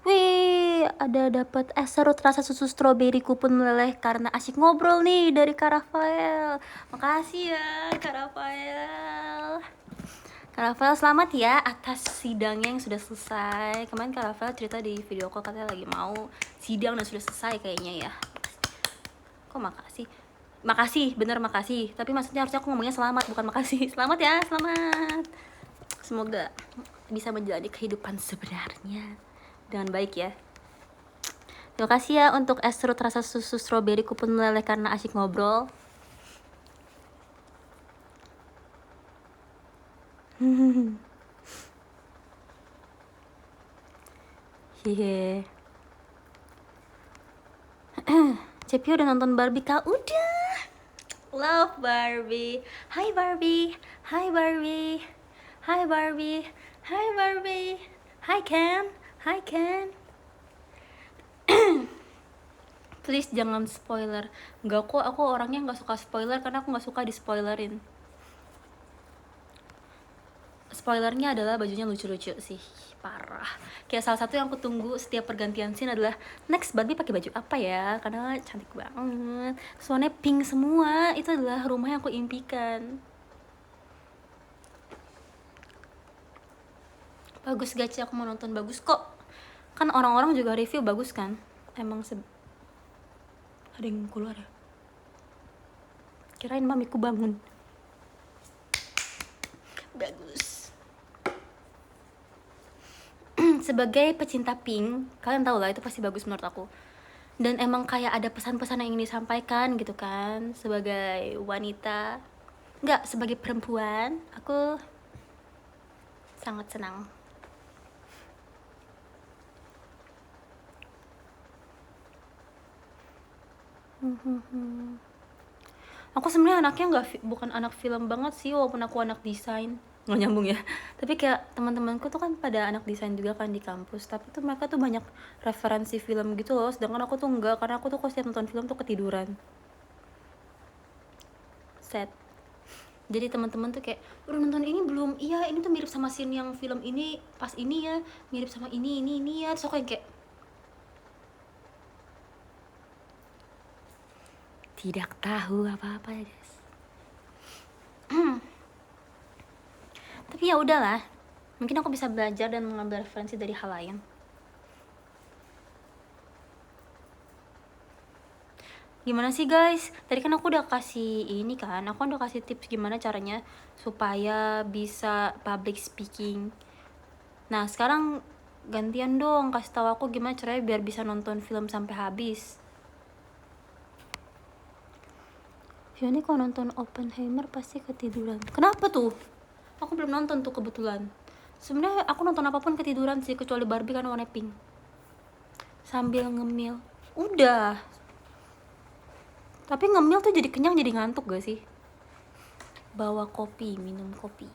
[SPEAKER 1] Wih, ada dapat es serut rasa susu stroberi kupon meleleh karena asyik ngobrol nih dari Kak Rafael. Makasih ya Kak Rafael. Kak Rafael selamat ya atas sidangnya yang sudah selesai. Kemarin Kak Rafael cerita di video call katanya lagi mau sidang dan sudah selesai kayaknya ya. Kok makasih? Makasih, bener makasih. Tapi maksudnya harusnya aku ngomongnya selamat bukan makasih. Selamat ya, selamat. Semoga bisa menjalani kehidupan sebenarnya dengan baik ya. Terima kasih ya untuk es serut rasa susu stroberi kupon meleleh karena asyik ngobrol. Hehe. Cepi udah nonton Barbie kah? Udah. Love Barbie. Hai Barbie. Hai Barbie. Hai Barbie. Hai Barbie. Hai Ken. Hai Ken. Please jangan spoiler. Enggak kok, aku orangnya nggak suka spoiler karena aku nggak suka di spoilerin. Spoilernya adalah bajunya lucu-lucu sih, parah. Kayak salah satu yang aku tunggu setiap pergantian scene adalah next Barbie pakai baju apa ya, karena cantik banget. Soalnya pink semua, itu adalah rumah yang aku impikan. Bagus gak sih? Aku mau nonton. Bagus kok. Kan orang-orang juga review bagus kan. Emang ada yang keluar ya? Kirain mamiku bangun. Bagus. Sebagai pecinta Pink, kalian tau lah itu pasti bagus menurut aku. Dan emang kayak ada pesan-pesan yang ingin disampaikan gitu kan. Sebagai wanita, nggak, sebagai perempuan, aku sangat senang. Aku sebenarnya anaknya bukan anak film banget sih, walaupun aku anak desain. Nggak nyambung ya. Tapi kayak teman-temanku tuh kan pada anak desain juga kan di kampus. Tapi tuh mereka tuh banyak referensi film gitu loh. Sedangkan aku tuh enggak, karena aku tuh kalau setiap nonton film tuh ketiduran. Sad. Jadi teman-teman tuh kayak, udah nonton ini belum? Iya, ini tuh mirip sama scene yang film ini pas ini ya, mirip sama ini ya. Terus aku yang kayak, tidak tahu apa-apa ya guys. Tapi ya udahlah, mungkin aku bisa belajar dan mengambil referensi dari hal lain. Gimana sih guys? Tadi kan aku udah kasih ini kan, aku udah kasih tips gimana caranya supaya bisa public speaking. Nah sekarang gantian dong, kasih tahu aku gimana caranya biar bisa nonton film sampai habis. Fiona kalau nonton Oppenheimer pasti ketiduran. Kenapa tuh? Aku belum nonton tuh kebetulan. Sebenarnya aku nonton apapun ketiduran sih, kecuali Barbie kan warna pink. Sambil ngemil. Udah. Tapi ngemil tuh jadi kenyang, jadi ngantuk gak sih? Bawa kopi, minum kopi.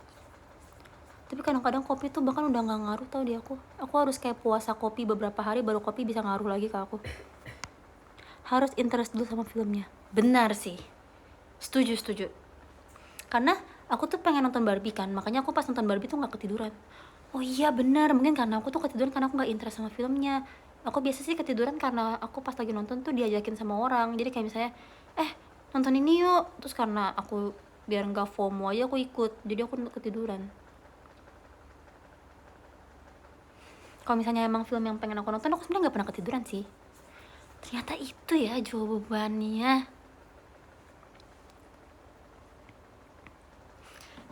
[SPEAKER 1] Tapi kadang-kadang kopi tuh bahkan udah gak ngaruh tau di aku. Aku harus kayak puasa kopi beberapa hari baru kopi bisa ngaruh lagi ke aku. Harus interest dulu sama filmnya. Benar sih. Setuju. Karena aku tuh pengen nonton Barbie kan, makanya aku pas nonton Barbie tuh gak ketiduran. Oh iya benar, mungkin karena aku tuh ketiduran karena aku gak interest sama filmnya. Aku biasa sih ketiduran karena aku pas lagi nonton tuh diajakin sama orang. Jadi kayak misalnya, nonton ini yuk. Terus karena aku biar gak FOMO aja aku ikut. Jadi aku ketiduran. Kalau misalnya emang film yang pengen aku nonton, aku sebenarnya gak pernah ketiduran sih. Ternyata itu ya jawabannya.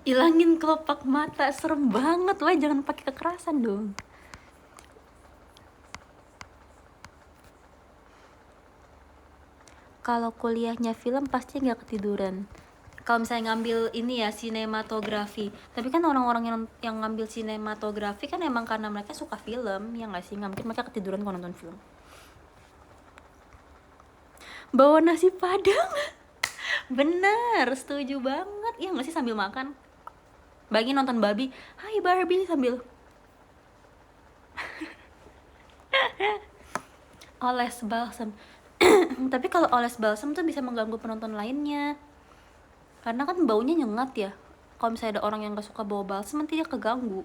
[SPEAKER 1] Ilangin kelopak mata, serem banget. Wah, jangan pakai kekerasan dong. Kalau kuliahnya film pasti nggak ketiduran. Kalau misalnya ngambil ini ya, sinematografi. Tapi kan orang-orang yang ngambil sinematografi kan emang karena mereka suka film, ya nggak sih? Nggak mungkin mereka ketiduran kalau nonton film. Bawa nasi padang. Bener, setuju banget. Ya nggak sih, sambil makan. Bayangin nonton Barbie, hai Barbie, sambil oles balsam. Tapi kalau oles balsam tuh bisa mengganggu penonton lainnya, karena kan baunya nyengat ya. Kalau misalnya ada orang yang gak suka bau balsam, nanti dia keganggu.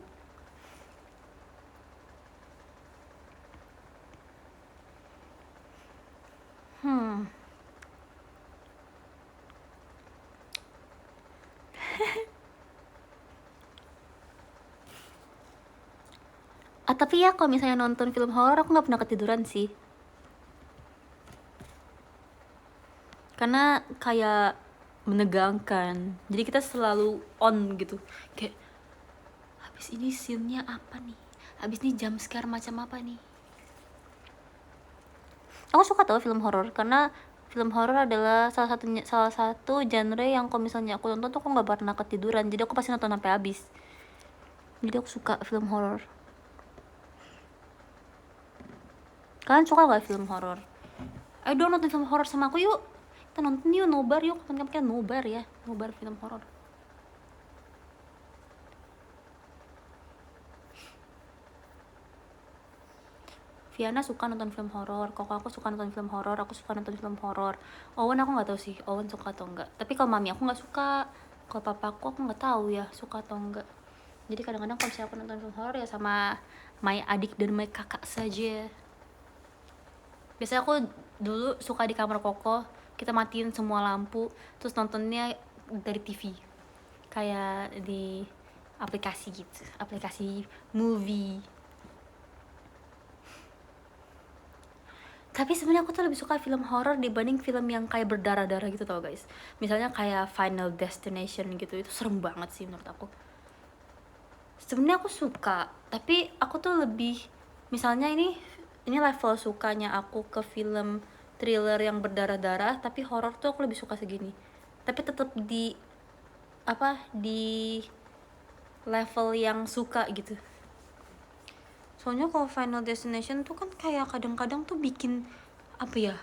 [SPEAKER 1] Tapi ya kalau misalnya nonton film horor aku gak pernah ketiduran sih. Karena kayak menegangkan. Jadi kita selalu on gitu. Kayak, habis ini scene-nya apa nih? Habis ini jump scare macam apa nih? Aku suka tau film horor karena film horor adalah salah satu genre yang kalau misalnya aku nonton tuh aku nggak pernah ketiduran. Jadi aku pasti nonton sampai habis. Jadi aku suka film horor. Kalian suka gak film horor? Ayo dong nonton film horor sama aku yuk. Kita nonton yuk, nobar yuk. Kapan-kapan nobar ya, nobar film horor. Viana suka nonton film horor, koko aku suka nonton film horor, aku suka nonton film horor. Owen aku nggak tahu sih, Owen suka atau enggak. Tapi kalau mami aku nggak suka, kalau papaku aku nggak tahu ya suka atau enggak. Jadi kadang-kadang kalau misalnya aku nonton film horor ya sama my adik dan my kakak saja. Biasanya aku dulu suka di kamar koko, kita matiin semua lampu, terus nontonnya dari TV. Kayak di aplikasi gitu, aplikasi movie. Tapi sebenarnya aku tuh lebih suka film horor dibanding film yang kayak berdarah-darah gitu tau guys. Misalnya kayak Final Destination gitu, itu serem banget sih menurut aku. Sebenarnya aku suka, tapi aku tuh lebih, misalnya ini level sukanya aku ke film thriller yang berdarah-darah, tapi horor tuh aku lebih suka segini. Tapi tetap di di level yang suka gitu. Soalnya kalau Final Destination tuh kan kayak kadang-kadang tuh bikin apa ya,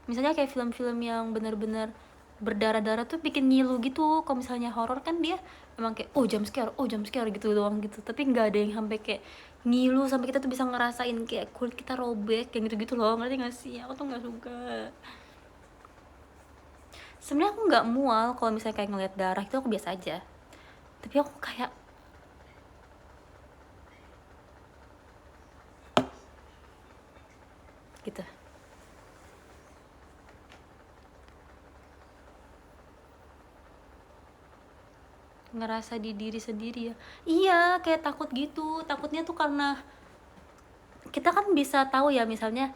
[SPEAKER 1] misalnya kayak film-film yang benar-benar berdarah-darah tuh bikin ngilu gitu. Kalau misalnya horor kan dia emang kayak oh jump scare gitu doang gitu, tapi nggak ada yang sampai kayak ngilu sampai kita tuh bisa ngerasain kayak kulit kita robek kayak gitu-gitu loh, ngerti gak sih? Aku tuh nggak suka. Sebenarnya aku nggak mual kalau misalnya kayak ngeliat darah itu, aku biasa aja, tapi aku kayak gitu, ngerasa di diri sendiri ya. Iya, kayak takut gitu. Takutnya tuh karena kita kan bisa tahu ya, misalnya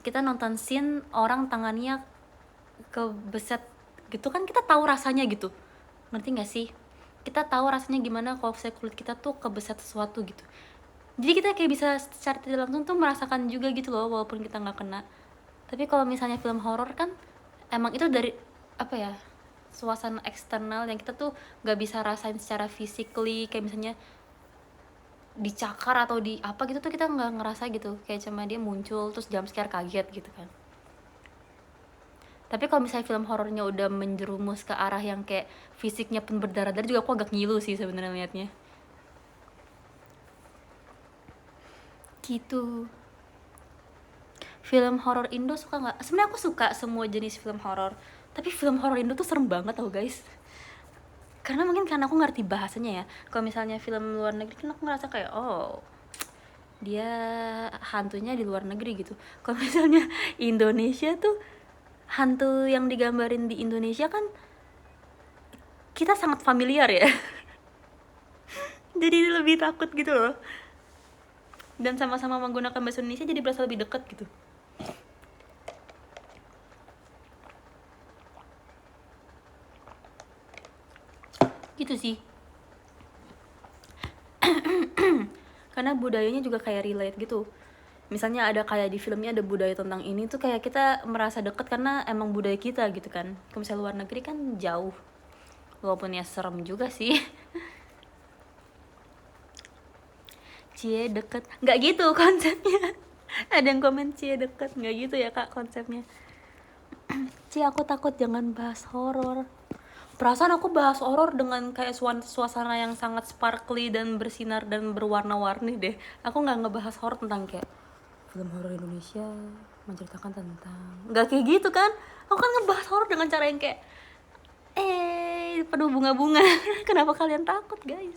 [SPEAKER 1] kita nonton scene orang tangannya kebeset gitu kan, kita tahu rasanya gitu, ngerti gak sih? Kita tahu rasanya gimana kalau kulit kita tuh kebeset sesuatu gitu. Jadi kita kayak bisa secara tidak langsung tuh merasakan juga gitu loh, walaupun kita nggak kena. Tapi kalau misalnya film horor kan emang itu dari apa ya, suasana eksternal yang kita tuh nggak bisa rasain secara physically, kayak misalnya dicakar atau di apa gitu tuh kita nggak ngerasa gitu, kayak cuma dia muncul terus jump scare kaget gitu kan. Tapi kalau misalnya film horornya udah menjerumus ke arah yang kayak fisiknya pun berdarah-darah juga, aku agak ngilu sih sebenarnya liatnya gitu. Film horor Indo suka nggak? Sebenarnya aku suka semua jenis film horor, tapi film horor Indo tuh serem banget tau guys. Karena mungkin karena aku ngerti bahasanya ya. Kalau misalnya film luar negeri kan aku ngerasa kayak oh dia hantunya di luar negeri gitu. Kalau misalnya Indonesia tuh, hantu yang digambarin di Indonesia kan kita sangat familiar ya. Jadi lebih takut gitu loh. Dan sama-sama menggunakan bahasa Indonesia jadi berasa lebih dekat gitu. Gitu sih. Karena budayanya juga kayak relate gitu. Misalnya ada kayak di filmnya ada budaya tentang ini tuh kayak kita merasa deket karena emang budaya kita gitu kan. Kalau misalnya luar negeri kan jauh, walaupun ya serem juga sih. Cie deket, nggak gitu konsepnya. Ada yang komen cie deket, nggak gitu ya kak konsepnya. Cie aku takut, jangan bahas horor. Perasaan aku bahas horor dengan kayak suasana yang sangat sparkly dan bersinar dan berwarna-warni deh. Aku nggak ngebahas horor tentang kayak film horor Indonesia menceritakan tentang, nggak kayak gitu kan. Aku kan ngebahas horor dengan cara yang kayak penuh bunga-bunga. Kenapa kalian takut guys?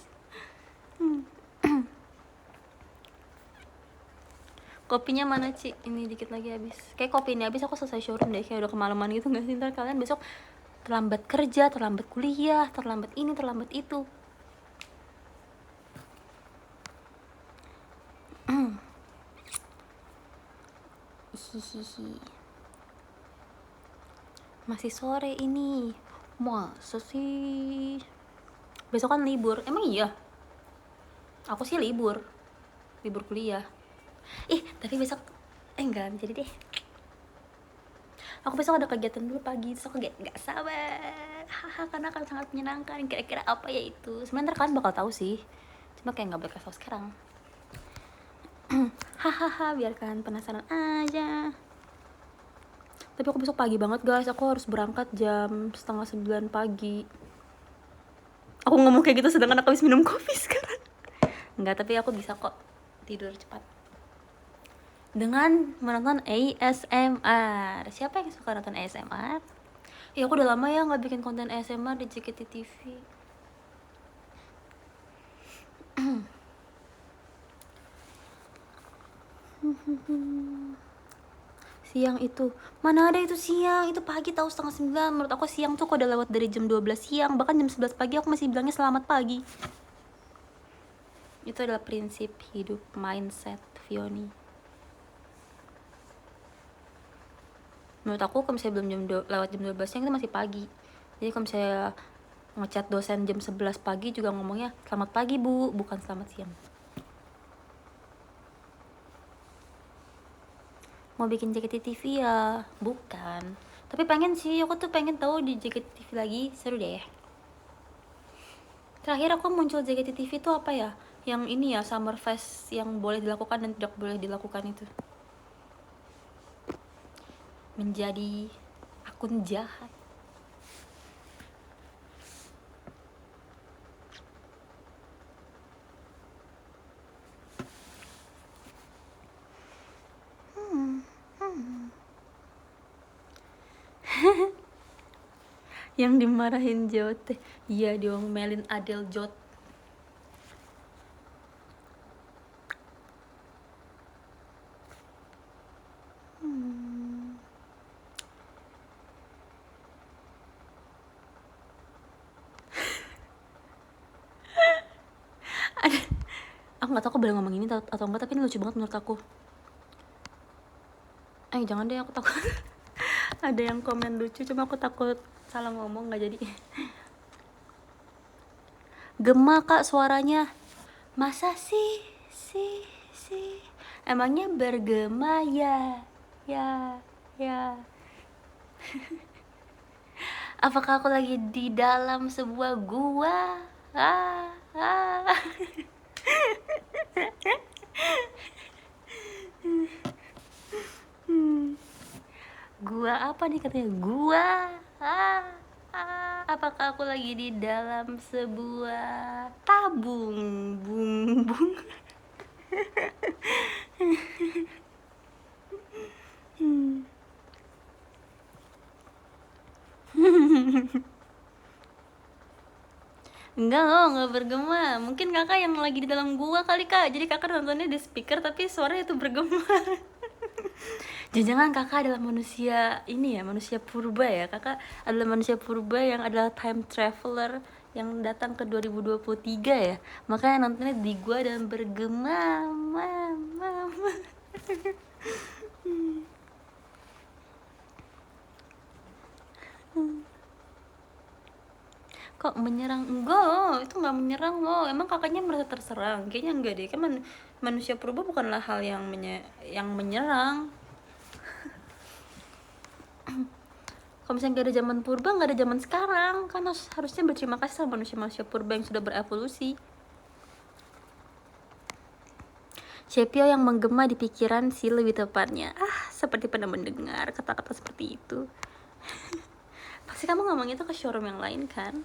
[SPEAKER 1] Kopinya mana Ci? Ini dikit lagi habis. Kayak kopi ini habis aku selesai showroom deh. Kayak udah kemalaman gitu gak sih? Ntar kalian besok terlambat kerja, terlambat kuliah, terlambat ini, terlambat itu. Hihihi. Masih sore ini. Masa sih? Besok kan libur. Emang iya? Aku sih libur. Libur kuliah. Tapi besok enggak jadi deh. Aku besok ada kegiatan dulu pagi, terus aku gak sabar. Haha, karena akan sangat menyenangkan. Kira-kira apa ya itu? Sebenarnya kalian bakal tahu sih, cuma kayak nggak boleh kasih tau sekarang. Hahaha, biar kalian penasaran aja. Tapi aku besok pagi banget guys, aku harus berangkat jam 8:30 pagi. Aku ngomong kayak gitu sedangkan aku habis minum kopi sekarang. Enggak, tapi aku bisa kok tidur cepat dengan menonton ASMR. Siapa yang suka nonton ASMR? Ya aku udah lama ya nggak bikin konten ASMR di JKT TV. Siang itu mana ada, itu siang, itu pagi tahu 8:30. Menurut aku siang tuh kok udah lewat dari jam 12 siang, bahkan jam 11 pagi aku masih bilangnya selamat pagi. Itu adalah prinsip hidup, mindset Vioni. Menurut aku kalau misalnya belum lewat jam 12 siang itu masih pagi. Jadi kalau misalnya ngechat dosen jam 11 pagi juga ngomongnya selamat pagi bu, bukan selamat siang. Mau bikin JKT TV ya? Bukan. Tapi pengen sih, aku tuh pengen tahu di JKT TV lagi, seru deh. Terakhir aku muncul JKT TV itu apa ya? Yang ini ya, Summer Fest yang boleh dilakukan dan tidak boleh dilakukan itu. Menjadi akun jahat. Yang dimarahin Jot, iya diomelin Adele Jot. Ada, aku nggak tahu aku boleh ngomong ini atau enggak, tapi ini lucu banget menurut aku. Jangan deh, aku takut. Ada yang komen lucu, cuma aku takut salah ngomong, nggak jadi. Gema kak suaranya. Masa sih? Emangnya bergema ya? Ya. Apakah aku lagi di dalam sebuah gua? Gua apa nih katanya? Gua. Apakah aku lagi di dalam sebuah tabung bung. Enggak loh, nggak bergema. Mungkin kakak yang lagi di dalam gua kali kak. Jadi kakak nontonnya di speaker tapi suaranya itu bergema. Jangan-jangan kakak adalah manusia ini ya, manusia purba ya. Kakak adalah manusia purba yang adalah time traveler yang datang ke 2023 ya. Makanya nontonnya di gua dan bergema. Kok menyerang? Enggak loh, itu nggak menyerang loh. Emang kakaknya merasa terserang? Kayaknya enggak deh. Kan manusia purba bukanlah hal yang menyerang. Kalau misalnya nggak ada zaman purba, nggak ada zaman sekarang. Kan harusnya berterima kasih sama manusia purba yang sudah berevolusi. Shepio yang menggema di pikiran sih lebih tepatnya. Seperti pernah mendengar kata-kata seperti itu. Pasti kamu ngomong itu ke showroom yang lain kan?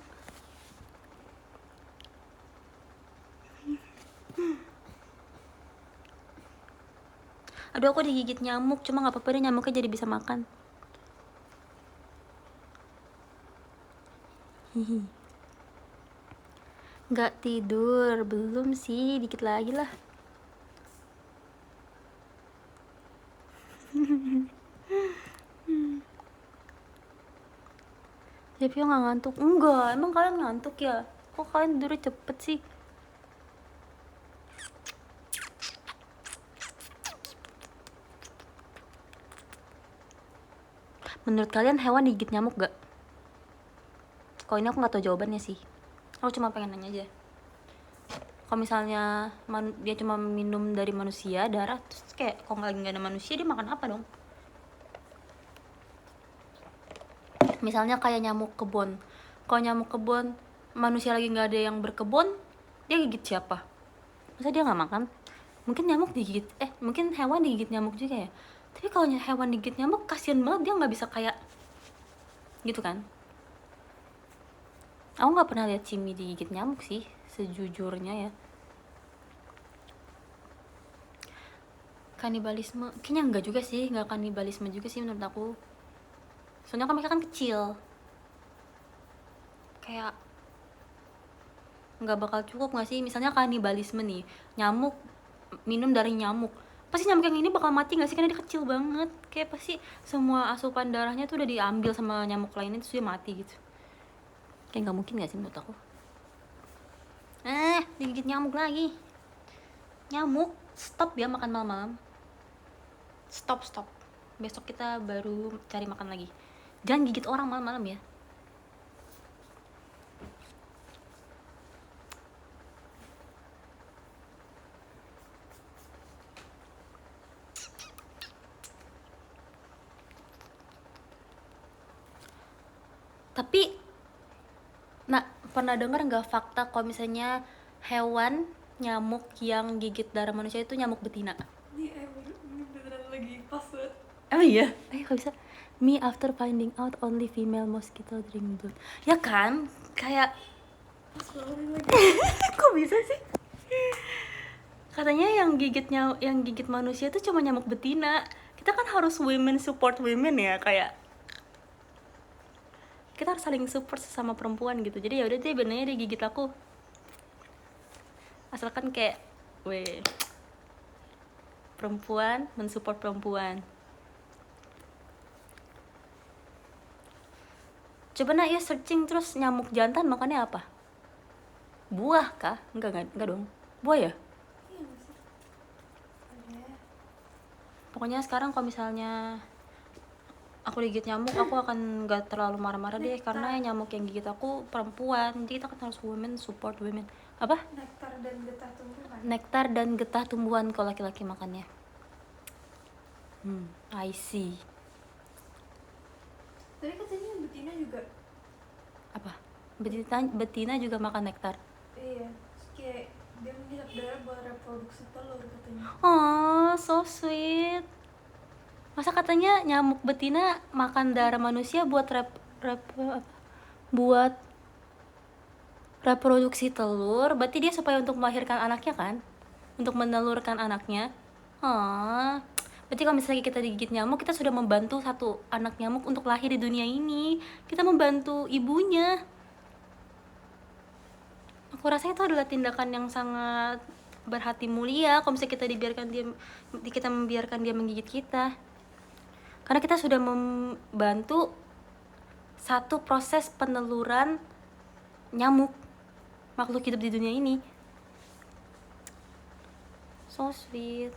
[SPEAKER 1] Aduh, aku digigit nyamuk, cuma nggak apa-apa deh, nyamuknya jadi bisa makan. Hihi. Nggak tidur, belum sih, dikit lagi lah. Shepio nggak ngantuk? Enggak, emang kalian ngantuk ya? Kok kalian tidurnya cepet sih? Menurut kalian hewan digigit nyamuk gak? Kalau ini aku nggak tahu jawabannya sih. Aku cuma pengen nanya aja. Kalau misalnya dia cuma minum dari manusia darah, terus kayak kalau nggak ada manusia dia makan apa dong? Misalnya kayak nyamuk kebon. Kalau nyamuk kebon manusia lagi nggak ada yang berkebun, dia gigit siapa? Masa dia nggak makan? Mungkin nyamuk digigit, mungkin hewan digigit nyamuk juga ya. Tapi kalau hewan digigit nyamuk, kasian banget, dia nggak bisa kayak gitu kan. Aku nggak pernah lihat Cimi digigit nyamuk sih, sejujurnya ya. Kanibalisme kayaknya enggak juga sih, nggak kanibalisme juga sih menurut aku. Soalnya kan mereka kan kecil, kayak nggak bakal cukup nggak sih. Misalnya kanibalisme nih, nyamuk minum dari nyamuk, pasti nyamuk yang ini bakal mati nggak sih, karena dia kecil banget. Kayak pasti semua asupan darahnya tuh udah diambil sama nyamuk lainnya, terus dia mati gitu. Kayak nggak mungkin nggak sih menurut aku. Digigit nyamuk lagi. Nyamuk, stop ya makan malam-malam. Stop. Besok kita baru cari makan lagi. Jangan gigit orang malam-malam ya. Tapi, nah, pernah dengar nggak fakta kalau misalnya hewan nyamuk yang gigit darah manusia itu nyamuk betina?
[SPEAKER 2] Ini beneran lagi pas banget.
[SPEAKER 1] Emang iya? Ayo kalau bisa. Me after finding out only female mosquito drink blood. Ya kan? Kayak
[SPEAKER 2] Pas banget ini lagi.
[SPEAKER 1] kok bisa sih? Katanya yang gigit manusia itu cuma nyamuk betina. Kita kan harus women support women ya, kayak kita harus saling support sesama perempuan gitu. Jadi ya udah deh, benarnya dia gigit aku. Asalkan kayak perempuan mensupport perempuan. Coba nak ya searching terus nyamuk jantan makannya apa? Buah kah? Enggak dong. Buah ya?
[SPEAKER 2] Iya nggak sih? Ada.
[SPEAKER 1] Pokoknya sekarang kalau misalnya aku digigit nyamuk, aku akan gak terlalu marah-marah deh, karena nyamuk yang gigit aku perempuan. Jadi kita kan harus women support women. Apa?
[SPEAKER 2] Nektar dan getah tumbuhan.
[SPEAKER 1] Nektar dan getah tumbuhan kalau laki-laki makannya. I see.
[SPEAKER 2] Tapi katanya betina juga.
[SPEAKER 1] Apa? Betina juga makan nektar.
[SPEAKER 2] Iya. Terus kayak dia menghisap darah buat reproduksi telur katanya.
[SPEAKER 1] Oh, so sweet. Masa katanya nyamuk betina makan darah manusia buat buat reproduksi telur? Berarti dia supaya untuk melahirkan anaknya kan? Untuk menelurkan anaknya. Berarti kalau misalnya kita digigit nyamuk, kita sudah membantu satu anak nyamuk untuk lahir di dunia ini. Kita membantu ibunya. Aku rasa itu adalah tindakan yang sangat berhati mulia kalau misalnya kita membiarkan dia menggigit kita. Karena kita sudah membantu satu proses peneluran nyamuk, makhluk hidup di dunia ini. So sweet.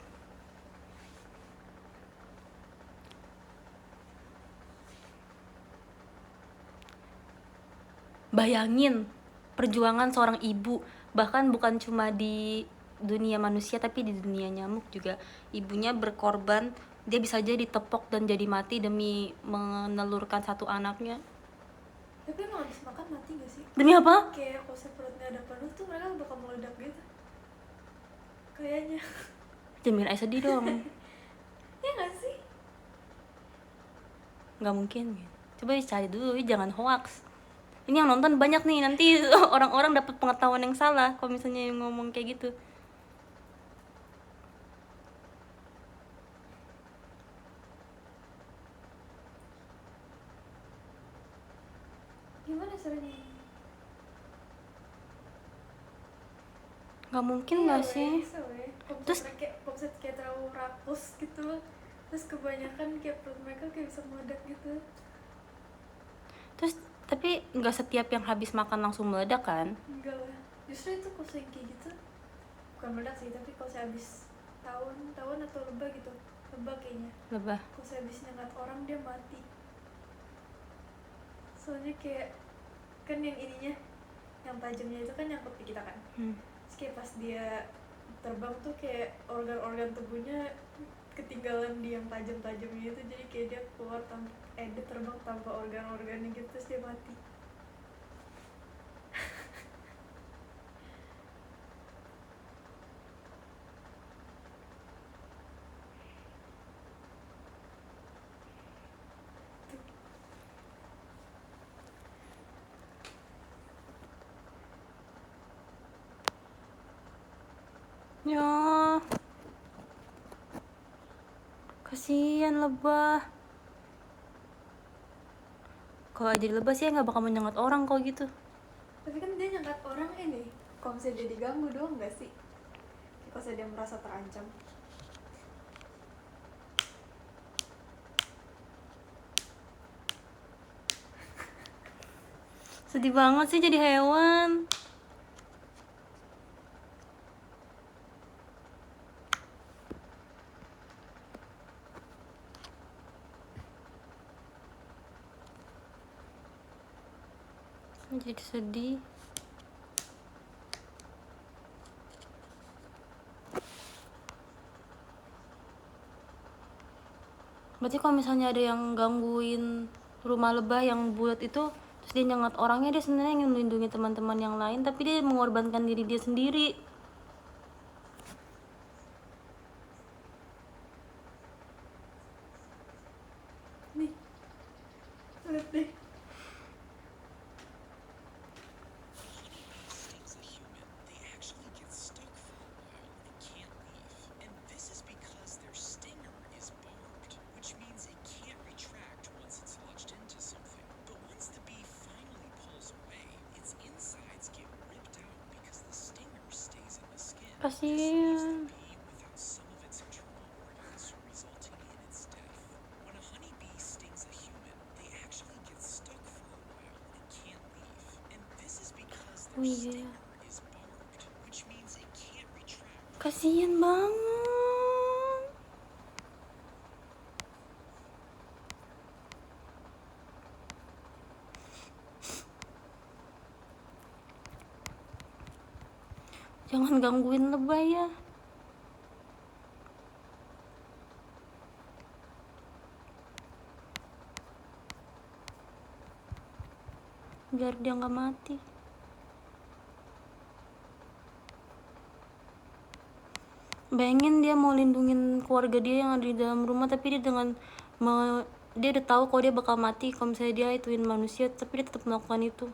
[SPEAKER 1] Bayangin perjuangan seorang ibu, bahkan bukan cuma di dunia manusia tapi di dunia nyamuk juga. Ibunya berkorban, dia bisa aja ditepok dan jadi mati demi menelurkan satu anaknya.
[SPEAKER 2] Tapi emang habis makan mati gak sih?
[SPEAKER 1] Demi apa?
[SPEAKER 2] Kayak kalau perutnya ada penuh tuh mereka bakal meledak gitu. Kayaknya.
[SPEAKER 1] Jamin aja sedih dong.
[SPEAKER 2] Ya gak sih?
[SPEAKER 1] Nggak mungkin. Coba dicari dulu, jangan hoax. Ini yang nonton banyak nih, nanti orang-orang dapat pengetahuan yang salah kalau misalnya yang ngomong kayak gitu.
[SPEAKER 2] Gimana caranya?
[SPEAKER 1] Nggak mungkin nggak sih?
[SPEAKER 2] Terus kayak terlalu rakus gitu. Terus kebanyakan kayak perut mereka kayak bisa meledak gitu.
[SPEAKER 1] Terus tapi nggak setiap yang habis makan langsung meledak kan?
[SPEAKER 2] Enggak lah. Justru itu kalau saya kayak gitu bukan meledak sih, tapi kalau saya habis tawon atau lebah gitu. Lebah kayaknya.
[SPEAKER 1] Lebah.
[SPEAKER 2] Kalau saya habis nyengat orang dia mati. Soalnya kayak kan yang ininya, yang tajamnya itu kan nyangkut di kita kan. Terus kayak pas dia terbang tuh kayak organ-organ tubuhnya ketinggalan di yang tajam-tajamnya itu, jadi kayak dia dia terbang tanpa organ-organnya gitu, terus dia mati.
[SPEAKER 1] Ya, kasihan lebah. Kalau jadi lebah sih nggak bakal menyengat orang kalau gitu.
[SPEAKER 2] Tapi kan dia nyangkat orang ini, kalau misalnya dia diganggu doang nggak sih? Kalau misalnya dia merasa terancam.
[SPEAKER 1] Sedih banget sih jadi hewan. Jadi sedih. Berarti kalau misalnya ada yang gangguin rumah lebah yang bulat itu, terus dia nyengat orangnya, dia sebenarnya ingin melindungi teman-teman yang lain, tapi dia mengorbankan diri dia sendiri.
[SPEAKER 2] Nih, lihat deh.
[SPEAKER 1] Kasihan. Oh iya, kasihan banget. Jangan gangguin lebah ya. Biar dia nggak mati. Bayangin dia mau lindungin keluarga dia yang ada di dalam rumah, tapi dia dia udah tahu kalau dia bakal mati kalau misalnya dia ituin manusia, tapi dia tetap melakukan itu.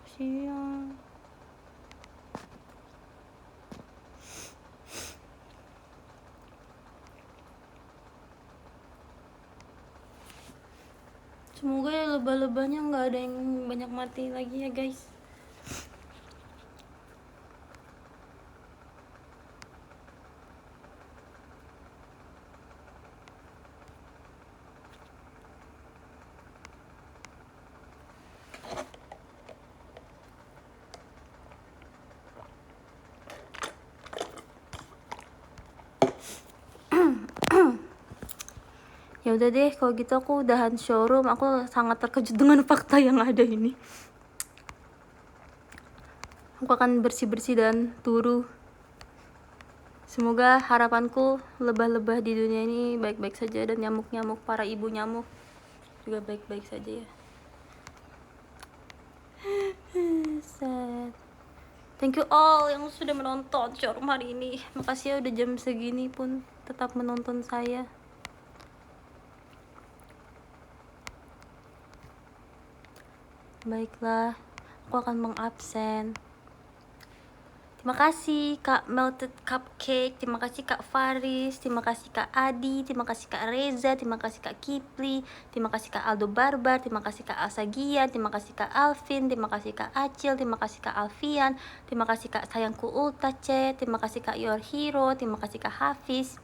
[SPEAKER 1] Kasihan. Semoga ya lebah-lebahnya nggak ada yang banyak mati lagi ya guys. Ya udah deh, kalau gitu aku udahan showroom. Aku sangat terkejut dengan fakta yang ada ini. Aku akan bersih-bersih dan turu. Semoga harapanku lebah-lebah di dunia ini baik-baik saja, dan nyamuk-nyamuk, para ibu nyamuk juga baik-baik saja ya. Sad. Thank you all yang sudah menonton showroom hari ini. Makasih ya udah jam segini pun tetap menonton saya. Baiklah, aku akan mengabsen. Terima kasih Kak Melted Cupcake, terima kasih Kak Faris, terima kasih Kak Adi, terima kasih Kak Reza, terima kasih Kak Kipli, terima kasih Kak Aldo Barbar, terima kasih Kak Alsagia, terima kasih Kak Alvin, terima kasih Kak Acil, terima kasih Kak Alfian, terima kasih Kak Sayangku Ulta C, terima kasih Kak Your Hero, terima kasih Kak Hafiz,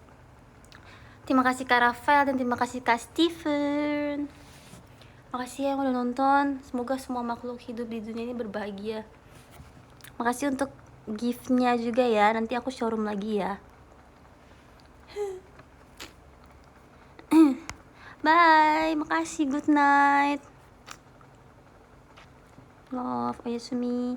[SPEAKER 1] terima kasih Kak Rafael, dan terima kasih Kak Steven. Makasih ya yang udah nonton. Semoga semua makhluk hidup di dunia ini berbahagia. Makasih untuk gift-nya juga ya. Nanti aku showroom lagi ya. Bye. Makasih. Good night. Love. Oyasumi.